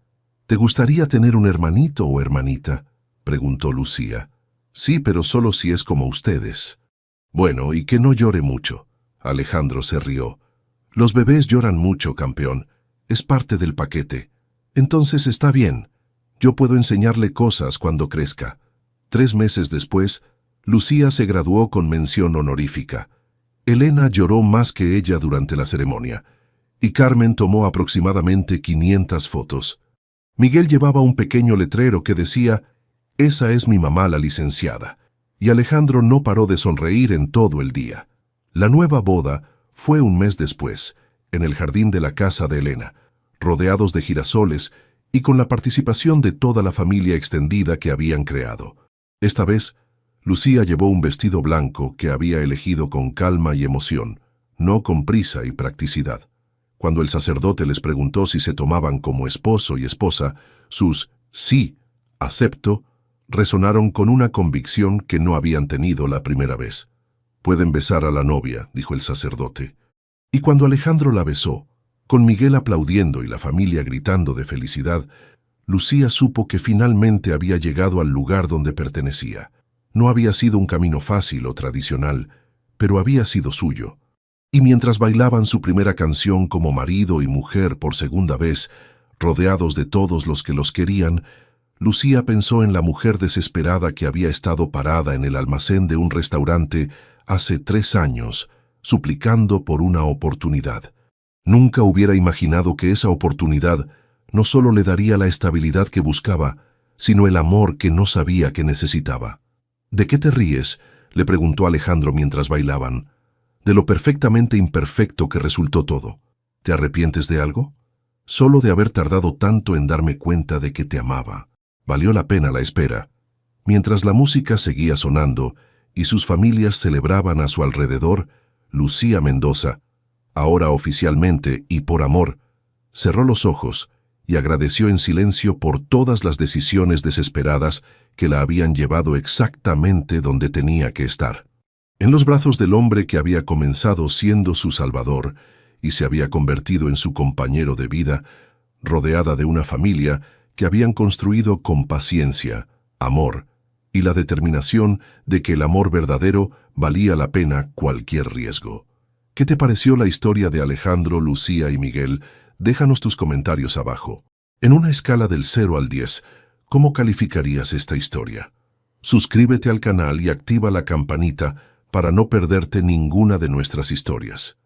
Speaker 1: «¿Te gustaría tener un hermanito o hermanita?», preguntó Lucía. «Sí, pero solo si es como ustedes». «Bueno, y que no llore mucho». Alejandro se rió. «Los bebés lloran mucho, campeón. Es parte del paquete. Entonces está bien. Yo puedo enseñarle cosas cuando crezca». 3 meses después, Lucía se graduó con mención honorífica. Elena lloró más que ella durante la ceremonia, y Carmen tomó aproximadamente 500 fotos. Miguel llevaba un pequeño letrero que decía: «Esa es mi mamá, la licenciada», y Alejandro no paró de sonreír en todo el día. La nueva boda fue un mes después, en el jardín de la casa de Elena, rodeados de girasoles y con la participación de toda la familia extendida que habían creado. Esta vez, Lucía llevó un vestido blanco que había elegido con calma y emoción, no con prisa y practicidad. Cuando el sacerdote les preguntó si se tomaban como esposo y esposa, sus «sí, acepto» resonaron con una convicción que no habían tenido la primera vez. «Pueden besar a la novia», dijo el sacerdote. Y cuando Alejandro la besó, con Miguel aplaudiendo y la familia gritando de felicidad, Lucía supo que finalmente había llegado al lugar donde pertenecía. No había sido un camino fácil o tradicional, pero había sido suyo. Y mientras bailaban su primera canción como marido y mujer por segunda vez, rodeados de todos los que los querían, Lucía pensó en la mujer desesperada que había estado parada en el almacén de un restaurante hace 3 años, suplicando por una oportunidad. Nunca hubiera imaginado que esa oportunidad no solo le daría la estabilidad que buscaba, sino el amor que no sabía que necesitaba. «¿De qué te ríes?», le preguntó Alejandro mientras bailaban. «De lo perfectamente imperfecto que resultó todo. ¿Te arrepientes de algo?». «Solo de haber tardado tanto en darme cuenta de que te amaba. Valió la pena la espera». Mientras la música seguía sonando y sus familias celebraban a su alrededor, Lucía Mendoza, ahora oficialmente y por amor, cerró los ojos y agradeció en silencio por todas las decisiones desesperadas que la habían llevado exactamente donde tenía que estar. En los brazos del hombre que había comenzado siendo su salvador y se había convertido en su compañero de vida, rodeada de una familia que habían construido con paciencia, amor y la determinación de que el amor verdadero valía la pena cualquier riesgo. ¿Qué te pareció la historia de Alejandro, Lucía y Miguel? Déjanos tus comentarios abajo. En una escala del 0 al 10, ¿cómo calificarías esta historia? Suscríbete al canal y activa la campanita para no perderte ninguna de nuestras historias.